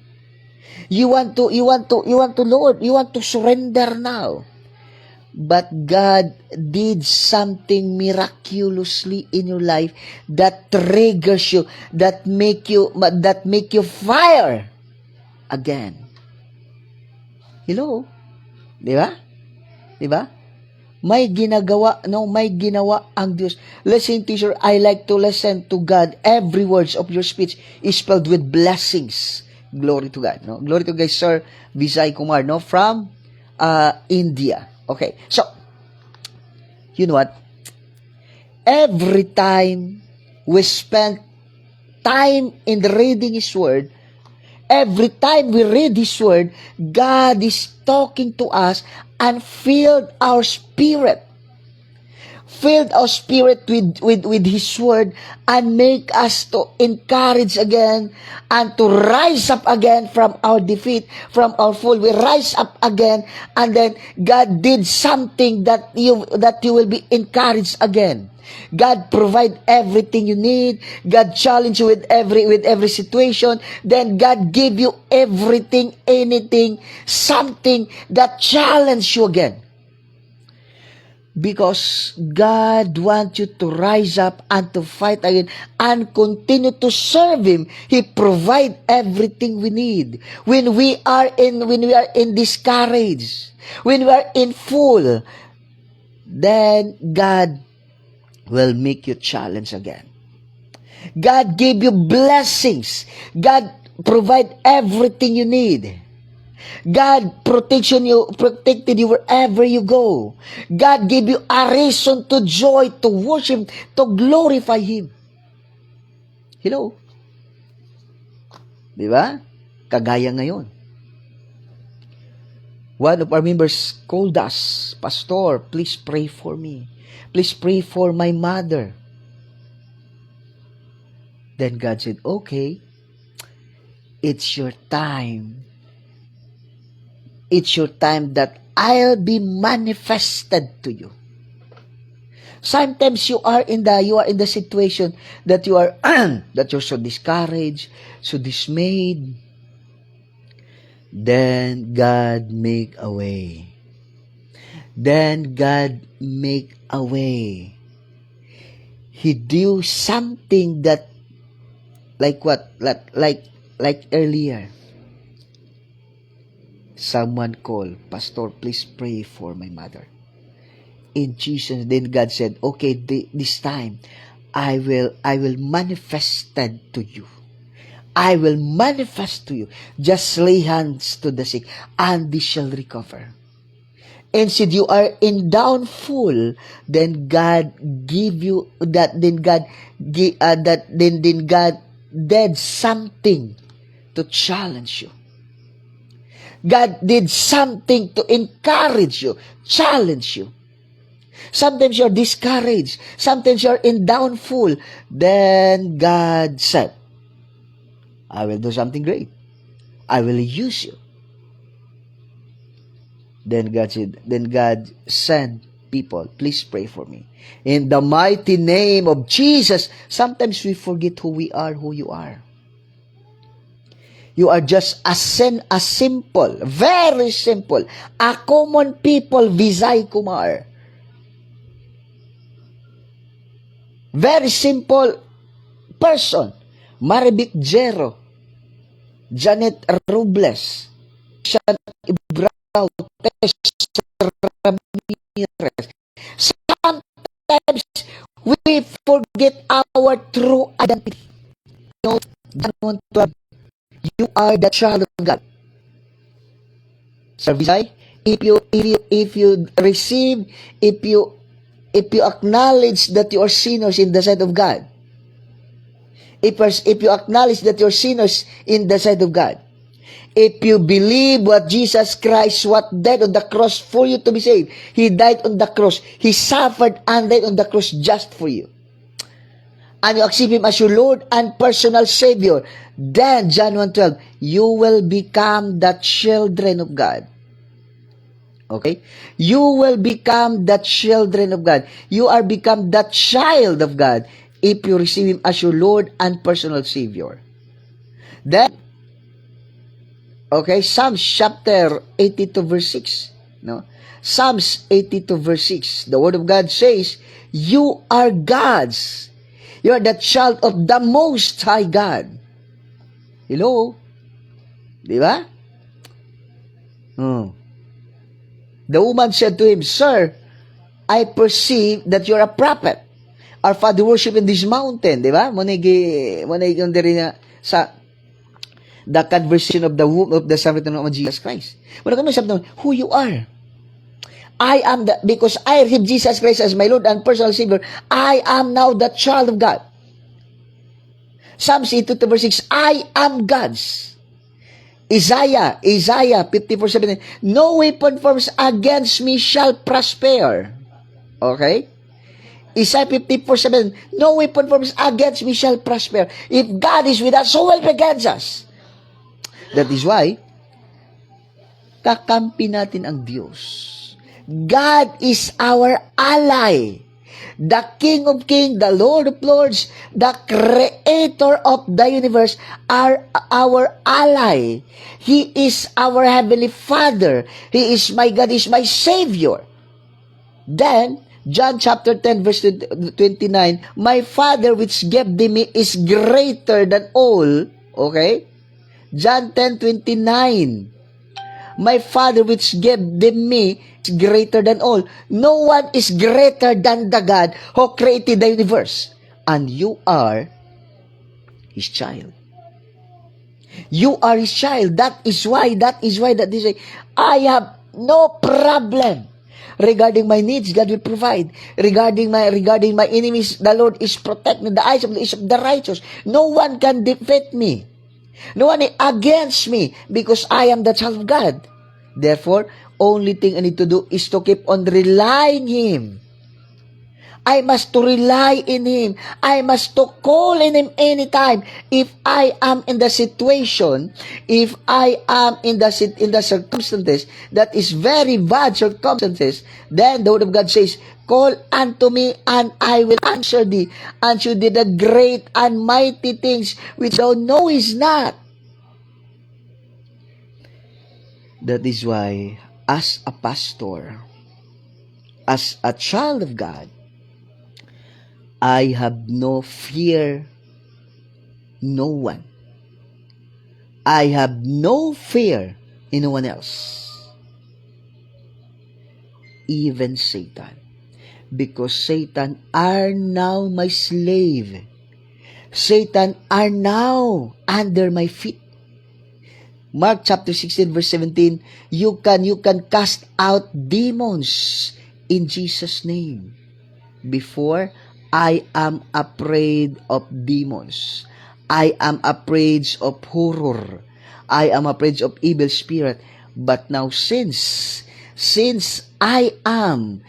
You want to, Lord, you want to surrender now. But God did something miraculously in your life that triggers you, that make you fire again. Hello? Di ba? Diba? May ginawa ang Diyos. Listen, teacher, I like to listen to God. Every words of your speech is filled with blessings. Glory to God. No? Glory to God, Sir Vijay Kumar, no? From India. Okay. So, you know what? Every time we spend time in reading His Word, every time we read His Word, God is talking to us and filled our spirit with His Word and make us to encourage again and to rise up again from our defeat, from our fall. We rise up again, and then God did something that you will be encouraged again. God provide everything you need. God challenge you with every situation. Then God give you everything, anything, something that challenge you again. Because God wants you to rise up and to fight again and continue to serve Him. He provide everything we need. When we are in discouraged, when we are in full, then God will make you challenge again. God gave you blessings. God provide everything you need. God protected you wherever you go. God gave you a reason to joy, to worship, to glorify Him. Hello? Di ba? Kagaya ngayon. One of our members called us, Pastor, please pray for me. Please pray for my mother. Then God said, okay, it's your time. It's your time that I'll be manifested to you. Sometimes you are in the situation that you are that you're so discouraged, so dismayed. Then God make a way. Then God make a way. He do something that like what? Like earlier. Someone called, Pastor, please pray for my mother. In Jesus, then God said, okay, this time, I will manifested to you. I will manifest to you. Just lay hands to the sick, and they shall recover. And said you are in downfall, then God give you that. Then God then God did something to challenge you. God did something to encourage you, challenge you. Sometimes you're discouraged. Sometimes you're in downfall. Then God said, I will do something great. I will use you. Then God sent people, please pray for me. In the mighty name of Jesus. Sometimes we forget who we are, who you are. You are just a simple, very simple, a common people, Visay Kumar. Very simple person. Maribik Jero, Janet Robles, Sean Ibrao, Tess Ramirez. Sometimes we forget our true identity. No, John 1:12, you are the child of God. Sir Visay, if you receive, if you acknowledge that you are sinners in the sight of God, if you acknowledge that you're sinners in the sight of God, if you believe what Jesus Christ, what died on the cross for you to be saved, He died on the cross, He suffered and died on the cross just for you, and you accept Him as your Lord and personal Savior, then John 1:12, you will become the children of God. Okay? You will become the children of God. You are become the child of God if you receive Him as your Lord and personal Savior. Then, okay, Psalms chapter 82 verse 6. No? Psalms 82 verse 6. The Word of God says, you are God's. You are the child of the Most High God. Hello? Di ba? The woman said to him, Sir, I perceive that you're a prophet. Our father worship in this mountain, di ba? Monegi yung diri nga sa the conversation of the womb of the Samaritan of Jesus Christ. Wala kami sabi who you are. I am because I received Jesus Christ as my Lord and personal Savior, I am now the child of God. Psalms 82 verse 6, I am God's. Isaiah 54:17, no weapon formed against me shall prosper. Okay? Isaiah 54:7, no weapon formed against me shall prosper. If God is with us, who will be against us? That is why, kakampi natin ang Diyos. God is our ally. The King of Kings, the Lord of Lords, the Creator of the universe are our ally. He is our Heavenly Father. He is my God, He is my Savior. Then, John chapter 10 verse 29, my Father which gave me is greater than all. Okay? John 10:29, my Father which gave me is greater than all. No one is greater than the God who created the universe. And you are His child. You are His child. That is why that they say, I have no problem. Regarding my needs, God will provide. Regarding my enemies, the Lord is protecting the eyes of the righteous. No one can defeat me. No one is against me because I am the child of God. Therefore, only thing I need to do is to keep on relying Him. I must to rely in Him. I must to call in Him anytime. If I am in the situation, if I am in the circumstances that is very bad circumstances, then the Word of God says, call unto me and I will answer thee, and you did the great and mighty things which thou knowest not. That is why, as a pastor, as a child of God, I have no fear, no one. I have no fear and no one else. Even Satan. Because Satan are now my slave. Satan are now under my feet. Mark chapter 16 verse 17, you can cast out demons in Jesus' name. Before, I am afraid of demons. I am afraid of horror. I am afraid of evil spirit. But now since I am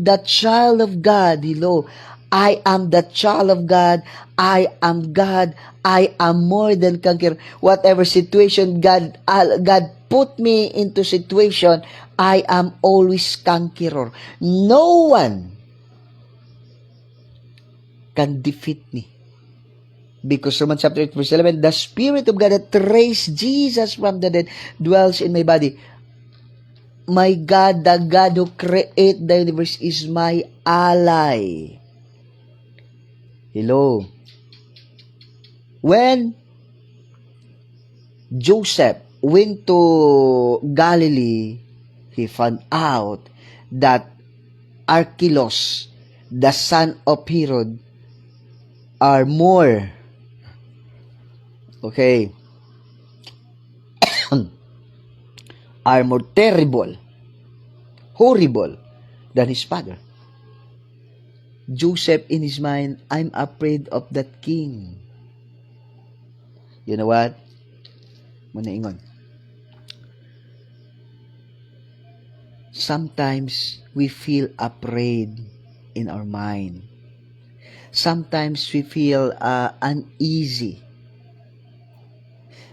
the child of God, hello, I am the child of God. I am God. I am more than conqueror. Whatever situation God put me into situation, I am always conqueror. No one can defeat me. Because Romans chapter 8 verse 11, the Spirit of God that raised Jesus from the dead dwells in my body. My God, the God who created the universe is my ally. Hello. When Joseph went to Galilee, he found out that Archelaus, the son of Herod, are more terrible, horrible than his father. Joseph in his mind, I'm afraid of that king. You know what? Muna ingon. Sometimes we feel afraid in our mind. Sometimes we feel uneasy.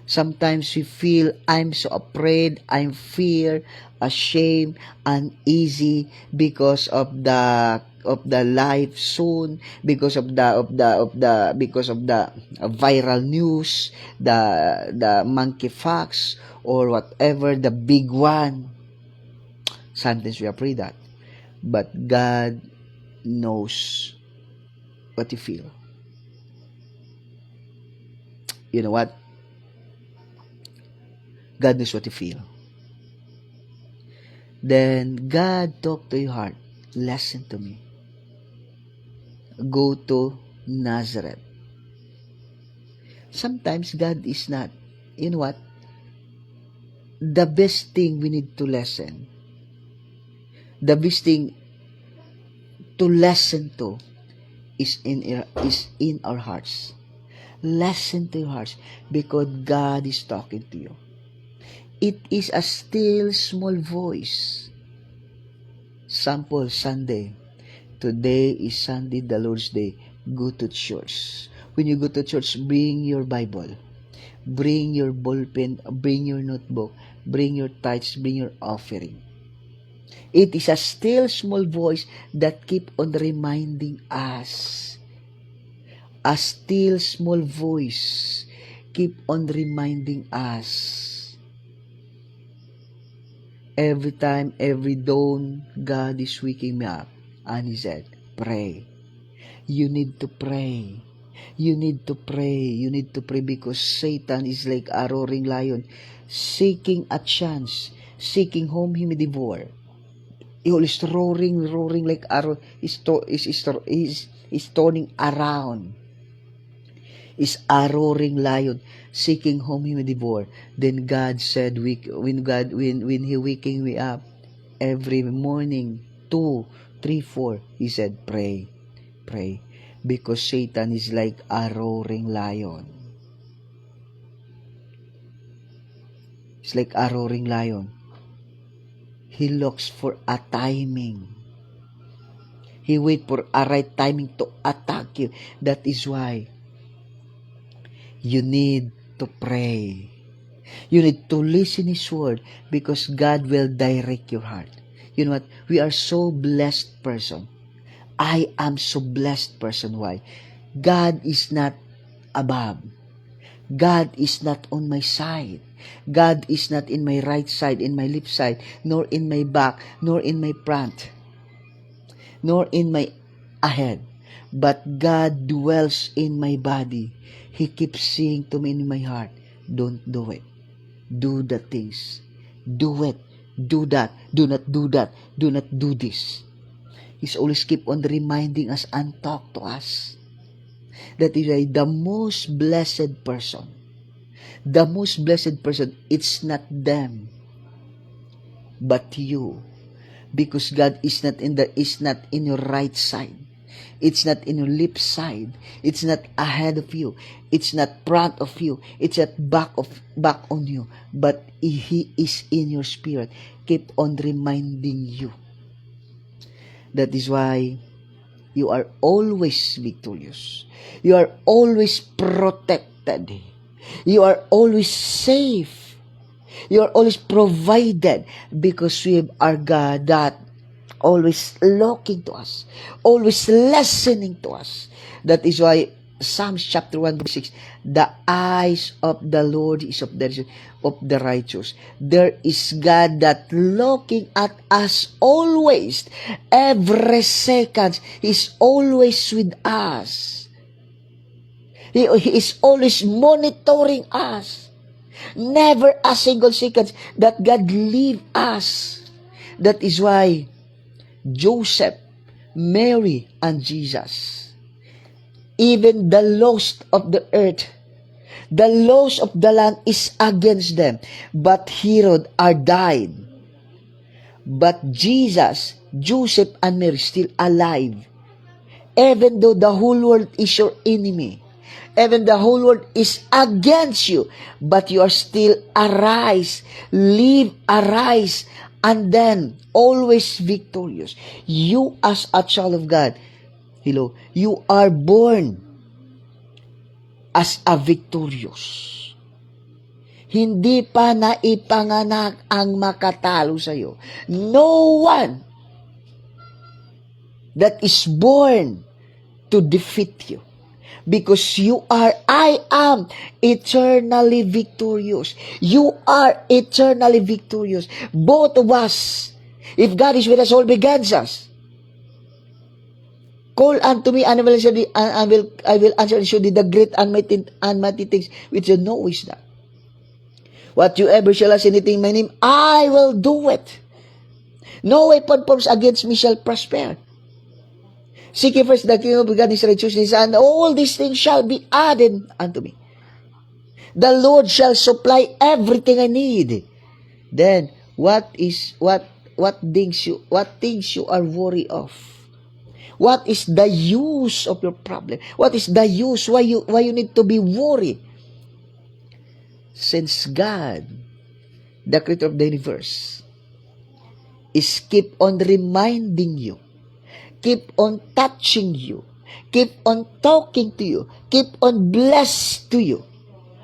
Sometimes we feel I'm so afraid, I'm fear, ashamed, uneasy because of the life soon, because of the viral news, the monkey facts or whatever, the big one. Sometimes we are afraid that, but God knows what you feel. You know what? God knows what you feel. Then God talk to your heart. Listen to me. Go to Nazareth. Sometimes God is not. You know what? The best thing we need to listen. The best thing to listen to is in our hearts. Listen to your hearts because God is talking to you. It is a still small voice. Sample Sunday. Today is Sunday, the Lord's Day. Go to church. When you go to church, bring your Bible. Bring your ballpen. Bring your notebook. Bring your tithes. Bring your offering. It is a still small voice that keep on reminding us. A still small voice keep on reminding us. Every time, every dawn, God is waking me up. And He said, pray. You need to pray. You need to pray. You need to pray because Satan is like a roaring lion, seeking a chance, seeking whom he may devour. He is roaring like arrow. Is turning around. Is a roaring lion, seeking whom he may devour. Then God said, when He waking me up every morning, 2, 3, 4, He said, pray, because Satan is like a roaring lion. It's like a roaring lion. He looks for a timing. He wait for a right timing to attack you. That is why you need to pray. You need to listen His word because God will direct your heart. You know what? We are so blessed person. I am so blessed person. Why? God is not above. God is not on my side. God is not in my right side, in my left side, nor in my back, nor in my front, nor in my ahead. But God dwells in my body. He keeps saying to me in my heart, don't do it. Do the things. Do it. Do that. Do not do that. Do not do this. He's always keep on reminding us and talk to us. That is why the most blessed person, it's not them, but you. Because God is not in your right side. It's not in your left side. It's not ahead of you. It's not front of you. It's not back on you. But He is in your spirit. Keep on reminding you. That is why you are always victorious. You are always protected. You are always safe. You are always provided because we have our God that always looking to us, always listening to us. That is why Psalms chapter 1 verse 6, the eyes of the Lord is of the righteous. There is God that looking at us always, every second. He's always with us. He is always monitoring us. Never a single second that God leave us. That is why Joseph, Mary, and Jesus, even the lost of the earth, the lost of the land is against them. But Herod are died. But Jesus, Joseph, and Mary still alive. Even though the whole world is your enemy, even the whole world is against you, but you are still arise, live, arise, and then always victorious. You as a child of God, you are born as a victorious. Hindi pa naipanganak ang makatalo sa iyo. No one that is born to defeat you. Because I am eternally victorious. You are eternally victorious. Both of us. If God is with us, all begins us. Call unto me, and I will answer and show thee the great and mighty things which you know is not. What you ever shall ask anything in my name, I will do it. No weapon formed against me shall prosper. Seek ye first the kingdom of God and His righteousness, and all these things shall be added unto me. The Lord shall supply everything I need. Then, what things you are worried of? What is the use of your problem? What is the use? Why you need to be worried? Since God, the creator of the universe, is keep on reminding you, keep on touching you, keep on talking to you, keep on blessed to you,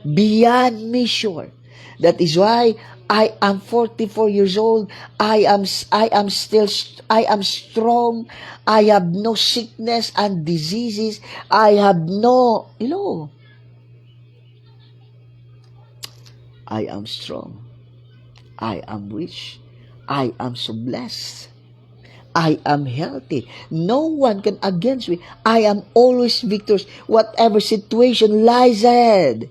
beyond measure. That is why I am 44 years old. I am strong. I have no sickness and diseases. I have no, I am strong. I am rich. I am so blessed. I am healthy. No one can against me. I am always victorious. Whatever situation lies ahead,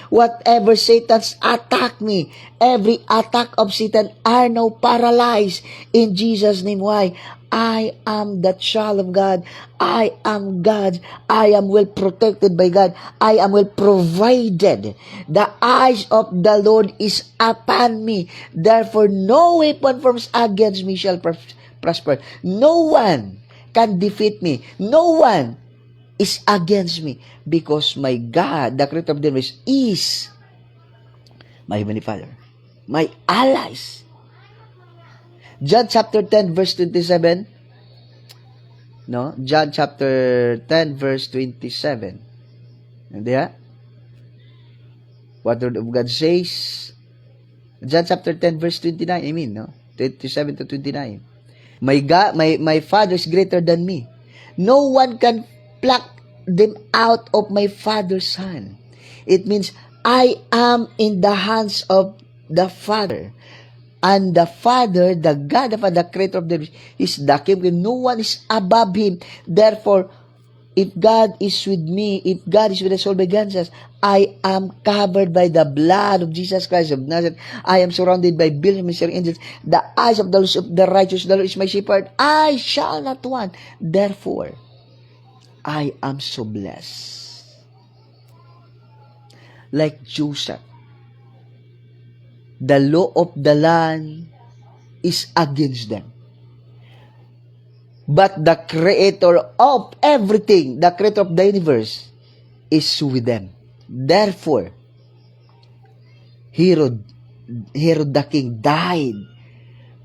whatever Satan's attack me, every attack of Satan are now paralyzed in Jesus' name. Why? I am the child of God. I am God. I am well protected by God. I am well provided. The eyes of the Lord is upon me. Therefore, no weapon formed against me shall prosper. No one can defeat me. No one is against me, because my God, the creator of the universe, is my Heavenly Father, my allies. John chapter 10 verse 27. John chapter 10 verse 27. Diba? What the word of God says. John chapter 10 verse 29. 27 to 29. My God, my Father is greater than me. No one can pluck them out of my Father's hand. It means I am in the hands of the Father. And the Father, the God, the Creator of the universe, is the King. No one is above Him. Therefore, If God is with me, if God is with us all by Gansas, I am covered by the blood of Jesus Christ of Nazareth. I am surrounded by billions of ministering angels. The eyes of the righteous, the Lord is my shepherd. I shall not want. Therefore, I am so blessed. Like Joseph, the law of the land is against them. But the creator of everything, the creator of the universe, is with them. Therefore, Herod the king died,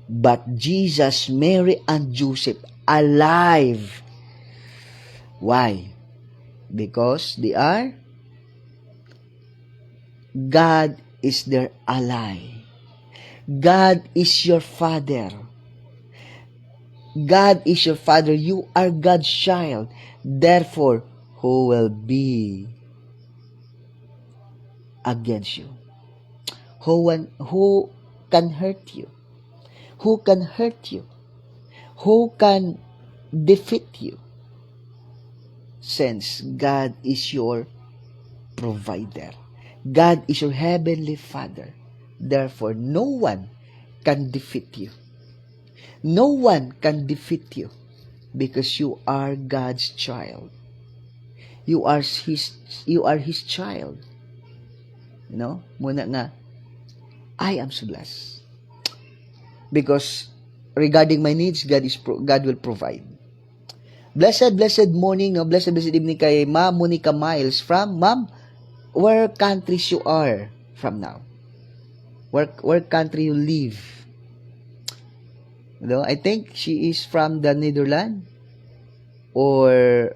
but Jesus, Mary, and Joseph alive. Why? Because God is their ally. God is your father. God is your father. You are God's child. Therefore, who will be against you? Who can hurt you? Who can hurt you? Who can defeat you? Since God is your provider. God is your heavenly Father. Therefore, no one can defeat you. No one can defeat you because you are God's child. You are his child. Muna nga, I am so blessed. Because regarding my needs, God will provide. Blessed morning, blessed evening kay Ma'am Monica Miles from Ma'am, where countries you are from now? Where country you live? I think she is from the Netherlands. Or,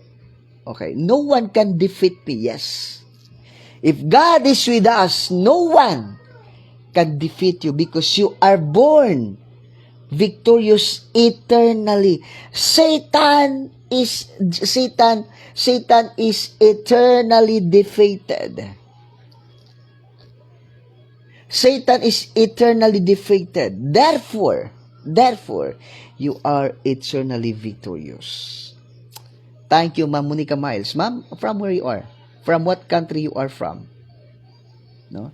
okay, no one can defeat me. Yes. If God is with us, no one can defeat you because you are born victorious eternally. Satan is eternally defeated. Satan is eternally defeated. Therefore, you are eternally victorious. Thank you, Ma'am Monica Miles. Ma'am, from where you are? From what country you are from? No?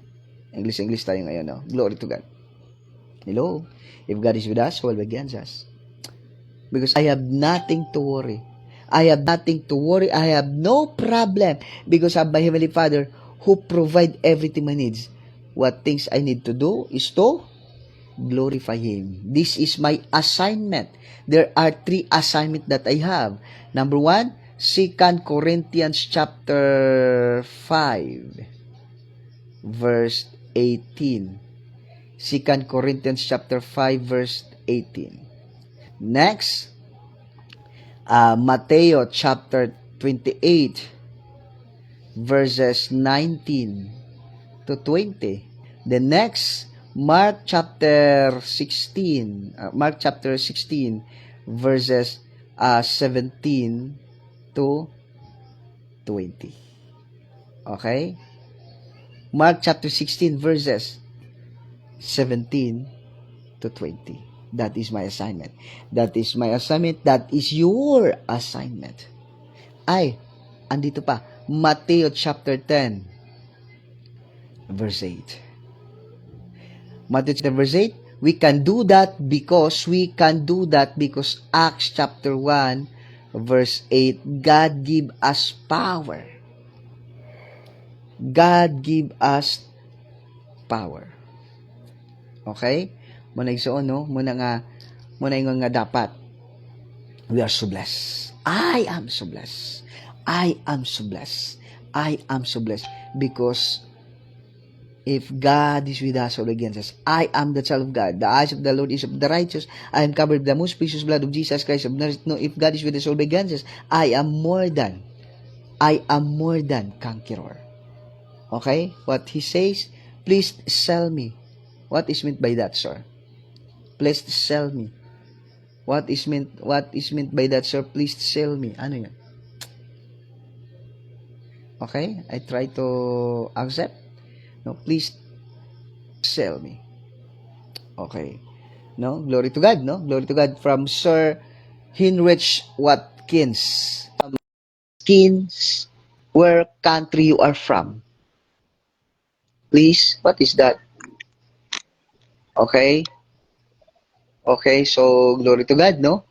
English tayo ngayon, no? Glory to God. Hello? If God is with us, who will be against us? Because I have nothing to worry. I have nothing to worry. I have no problem because I have my Heavenly Father who provide everything my needs. What things I need to do is to glorify Him. This is my assignment. There are 3 assignments that I have. Number 1, 2 Corinthians chapter 5, verse 18. 2 Corinthians chapter 5, verse 18. Next, Matthew chapter 28, verses 19 to 20. The next, Mark chapter 16, verses 17 to 20. Okay? Mark chapter 16, verses 17 to 20. That is my assignment. That is my assignment. That is your assignment. Andito pa. Matthew chapter 10, verse 8. Matthew chapter verse 8. We can do that because Acts chapter 1, verse 8. God give us power. God give us power. Okay? Muna igsoon, no? Muna nga dapat. We are so blessed. I am so blessed. I am so blessed. I am so blessed. Because if God is with us or against us, I am the child of God. The eyes of the Lord is of the righteous. I am covered with the most precious blood of Jesus Christ of Nazareth. No, if God is with us or against us, I am more than conqueror. Okay? What he says, please sell me. What is meant by that, sir? Please sell me. What is meant by that, sir? Please sell me. Ano yun? Okay? I try to accept. No, please sell me. Okay. No? Glory to God, no? Glory to God from Sir Heinrich Watkins. Kins, where country you are from? Please, what is that? Okay, okay, so glory to God, no?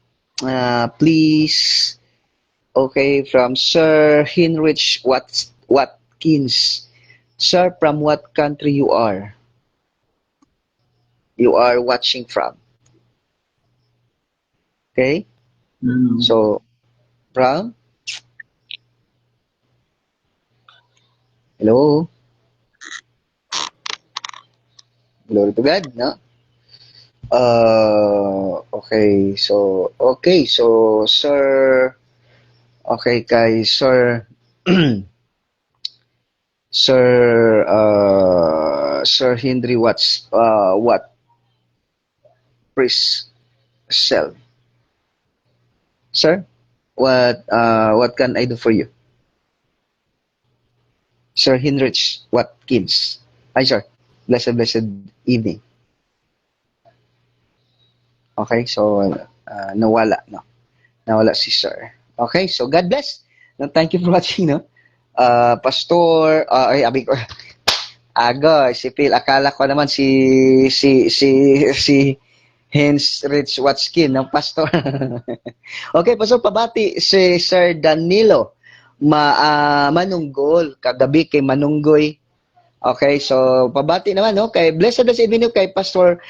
Please, okay, from Sir Heinrich Watkins. Sir, from what country you are? You are watching from. Okay, so from, hello, glory to God, no? Okay, so, Sir, okay, kay Sir, Sir Henry what Pris Sell. Sir, what can I do for you? Sir Heinrich Watkins. Hi, sir. Blessed evening. Okay, so, nawala, no? Nawala si sir. Okay, so God bless. No, thank you for watching, no? Pastor, ay, abi ko, si Phil, akala ko naman si Hens Rich Watskin ng pastor. Okay, pastor, pabati si Sir Danilo Manunggol, kagabi kay Manunggoy. Okay, so pabati naman, no, kay blessed evening kay Pastor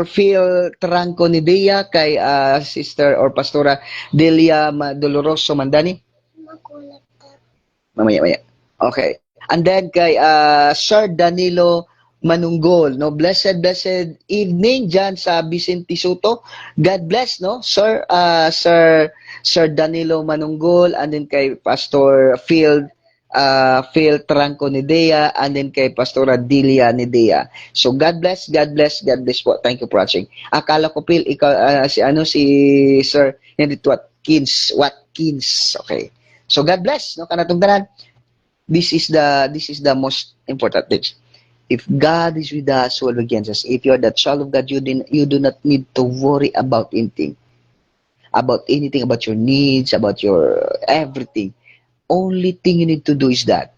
Phil Tranco Nidia, kay Sister or Pastora Delia Doloroso Mandani. Mamaya. Okay. And then kay Sir Danilo Manunggol, no, blessed evening diyan sa Vicente Soto. God bless, no, Sir Danilo Manunggol, and then kay Pastor Phil Tranco Nidea, and then kay Pastora Dilia Nidea. So God bless po. Thank you for watching. Akala ko Phil ikaw si Sir Henry Watkins. Okay. So God bless, no, kanatong tanan. This is the most important thing. If God is with us, who will be against us? If you are the child of God, you do not need to worry about anything, about your needs, about your everything. Only thing you need to do is that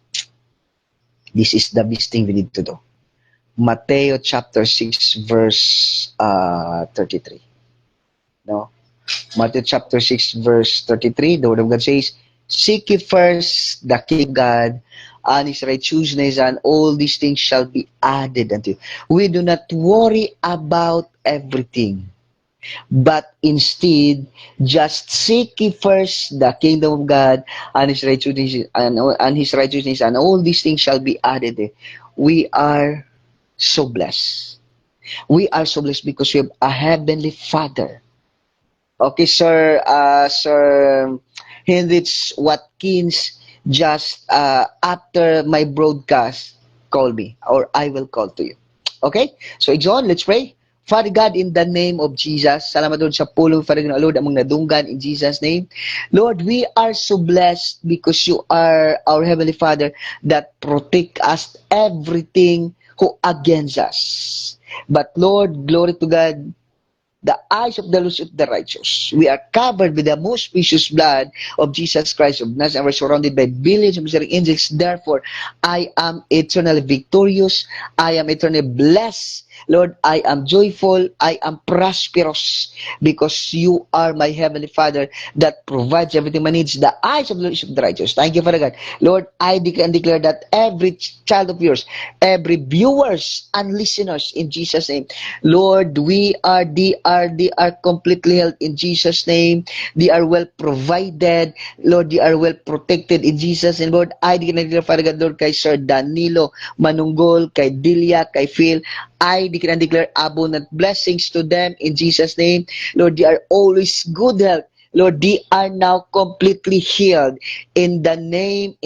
this is the best thing we need to do. Matthew chapter 6 verse 33. No, Matthew chapter 6 verse 33. The word of God says, "Seek ye first the kingdom of God and His righteousness, and all these things shall be added unto you." We do not worry about everything, but instead just seek ye first the kingdom of God and His righteousness, and all these things shall be added. We are so blessed. We are so blessed because we have a heavenly Father. Okay, Sir Heinrich Watkins, just after my broadcast, call me or I will call to you. Okay? So, John, let's pray. Father God, in the name of Jesus, salamat Lord sa pulong, Father God, Lord, among nadunggan in Jesus' name. Lord, we are so blessed because you are our Heavenly Father that protect us everything who against us. But Lord, glory to God, the eyes of the righteous. We are covered with the most precious blood of Jesus Christ of Nazareth, and we're surrounded by billions of ministering angels. Therefore, I am eternally victorious. I am eternally blessed. Lord, I am joyful. I am prosperous because you are my Heavenly Father that provides everything my needs. The eyes of the righteous. Thank you, Father God. Lord, I declare that every child of yours, every viewers and listeners in Jesus' name, Lord, they are completely held in Jesus' name. They are well provided. Lord, they are well protected in Jesus' name. Lord, I declare, Father God, Lord, kay Sir Danilo Manunggol, kay Dilia, kay Phil, I declare abundant blessings to them in Jesus' name. Lord, they are always good health. Lord, they are now completely healed in the name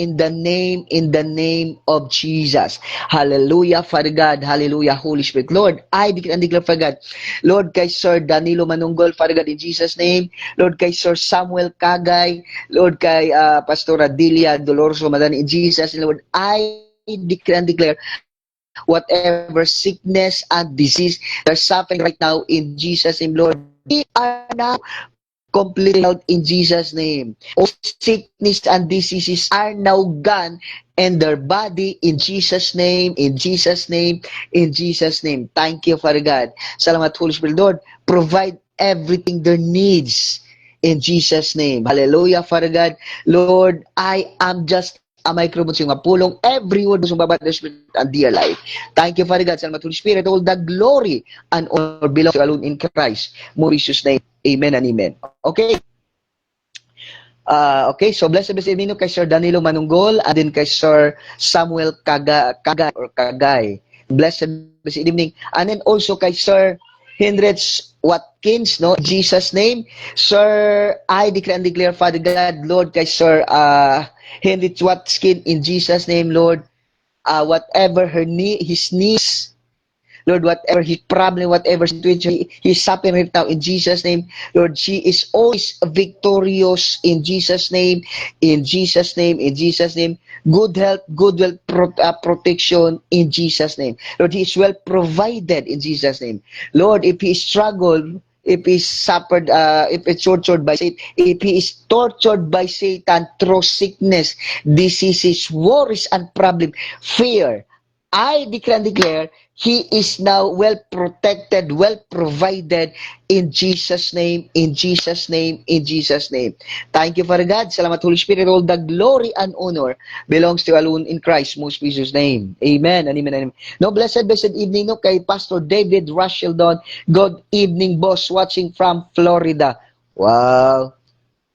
of Jesus. Hallelujah, Father God. Hallelujah, Holy Spirit. Lord, I declare, Father God. Lord, kay Sir Danilo Manunggol, Father God, in Jesus' name. Lord, kay Sir Samuel Kagay. Lord, kay Pastora Dilia Doloroso Madani, in Jesus' name. Lord, I declare whatever sickness and disease they're suffering right now in Jesus' name, Lord, we are now completely out in Jesus' name. All sickness and diseases are now gone in their body in Jesus' name, in Jesus' name, in Jesus' name. Thank you, Father God. Salamat, Holy Spirit. Lord, provide everything their needs in Jesus' name. Hallelujah, Father God. Lord, I am just a microphone sa nga pulong every word sa babat the Spirit and dear life. Thank you, Father God. Salamat, Holy Spirit. All the glory and honor belongs to alone in Christ. More Jesus' name. Amen and amen. Okay. Okay, so blessed evening kay Sir Danilo Manunggol and then kay Sir Samuel Kagay. Blessed evening. And then also kay Sir Hendrich Watkins, no? In Jesus' name. Sir, I declare and declare, Father God, Lord, kay Sir Hendrich Watkins, in Jesus' name, Lord, whatever his needs, Lord, whatever his problem, whatever situation he's suffering right now, in Jesus' name, Lord, she is always victorious in Jesus' name, in Jesus' name, in Jesus' name. Good health, good wealth, protection in Jesus' name. Lord, he is well provided in Jesus' name. Lord, if he struggled, if he suffered, if he's tortured by Satan, if he is tortured by Satan through sickness, diseases, worries, and problem, fear, I declare and declare, he is now well protected, well provided in Jesus' name, in Jesus' name, in Jesus' name. Thank you, Father God. Salamat, Holy Spirit. All the glory and honor belongs to alone in Christ's most precious name. Amen and amen and amen. No, blessed evening no kay Pastor David Rasheldon. Good evening, boss, watching from Florida. Wow.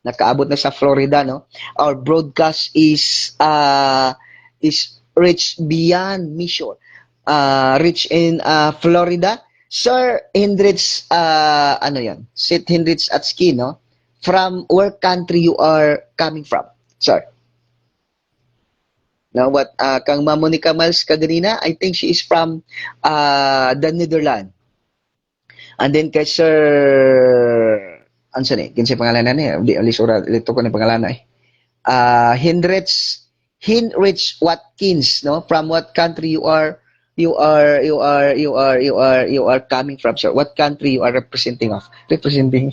Nakaabot na sa Florida, no? Our broadcast is reach beyond mission. Reach in Florida. Sir Hendrich, ano yan? St. Hendrich at Ski, no? From where country you are coming from, sir? Now, what, kang Monica Miles kaganina, I think she is from the Netherlands. And then kay Sir, ano sa ni? Kinsay pangalan na niya? Di, alis ora, lito ko na pangalan na eh. Hinrich Watkins, no? From what country you are coming from, sir? What country you are representing of? Representing.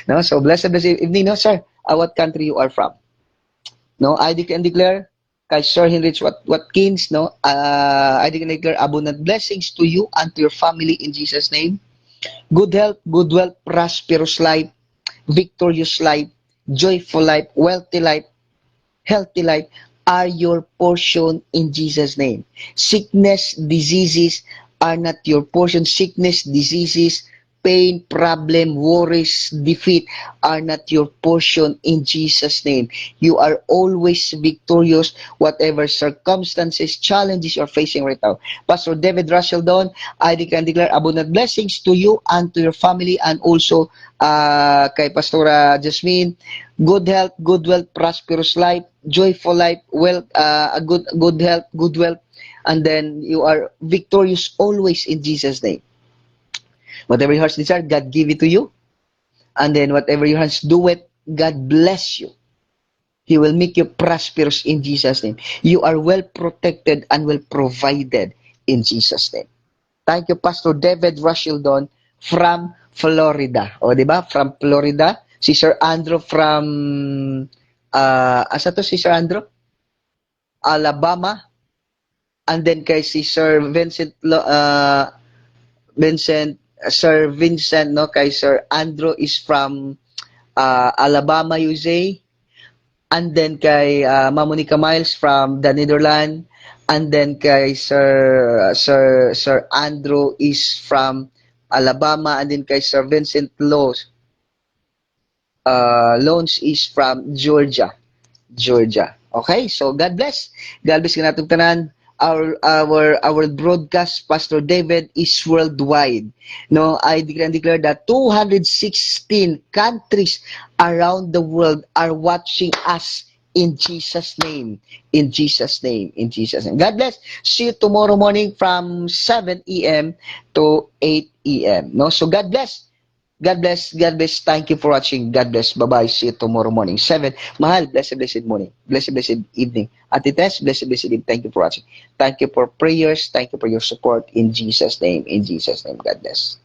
No? So, blessed evening, no, sir? What country you are from? No? I declare, kay Sir Hinrich Watkins, no? I declare abundant blessings to you and to your family in Jesus' name. Good health, good wealth, prosperous life, victorious life, joyful life, wealthy life, healthy life are your portion in Jesus' name. Sickness, diseases are not your portion. Sickness, diseases, pain, problem, worries, defeat are not your portion in Jesus' name. You are always victorious, whatever circumstances, challenges you're facing right now. Pastor David Rasheldon, I declare abundant blessings to you and to your family, and also kay Pastora Jasmine. Good health, good wealth, prosperous life, joyful life, wealth, good health, good wealth, and then you are victorious always in Jesus' name. Whatever your heart's desire, God give it to you. And then whatever your hands do it, God bless you. He will make you prosperous in Jesus' name. You are well protected and well provided in Jesus' name. Thank you, Pastor David Rasheldon from Florida. O, di ba? From Florida. Si Sir Andrew from, asa to si Sir Andrew? Alabama. And then kay si Sir Vincent, Sir Vincent, no, kay Sir Andrew is from Alabama, USA. And then kay Monica Miles from the Netherlands. And then kay Sir Andrew is from Alabama. And then kay Sir Vincent Loans is from Georgia. Okay, so God bless. God bless ka natong tanan. Our broadcast, Pastor David, is worldwide. No, I declare that 216 countries around the world are watching us in Jesus' name. In Jesus' name. In Jesus' name. God bless. See you tomorrow morning from 7 a.m. to 8 a.m. No, so God bless. God bless. God bless. Thank you for watching. God bless. Bye-bye. See you tomorrow morning. 7. Mahal, blessed morning. Blessed evening. Ate Tess, blessed evening. Thank you for watching. Thank you for prayers. Thank you for your support. In Jesus' name. In Jesus' name. God bless.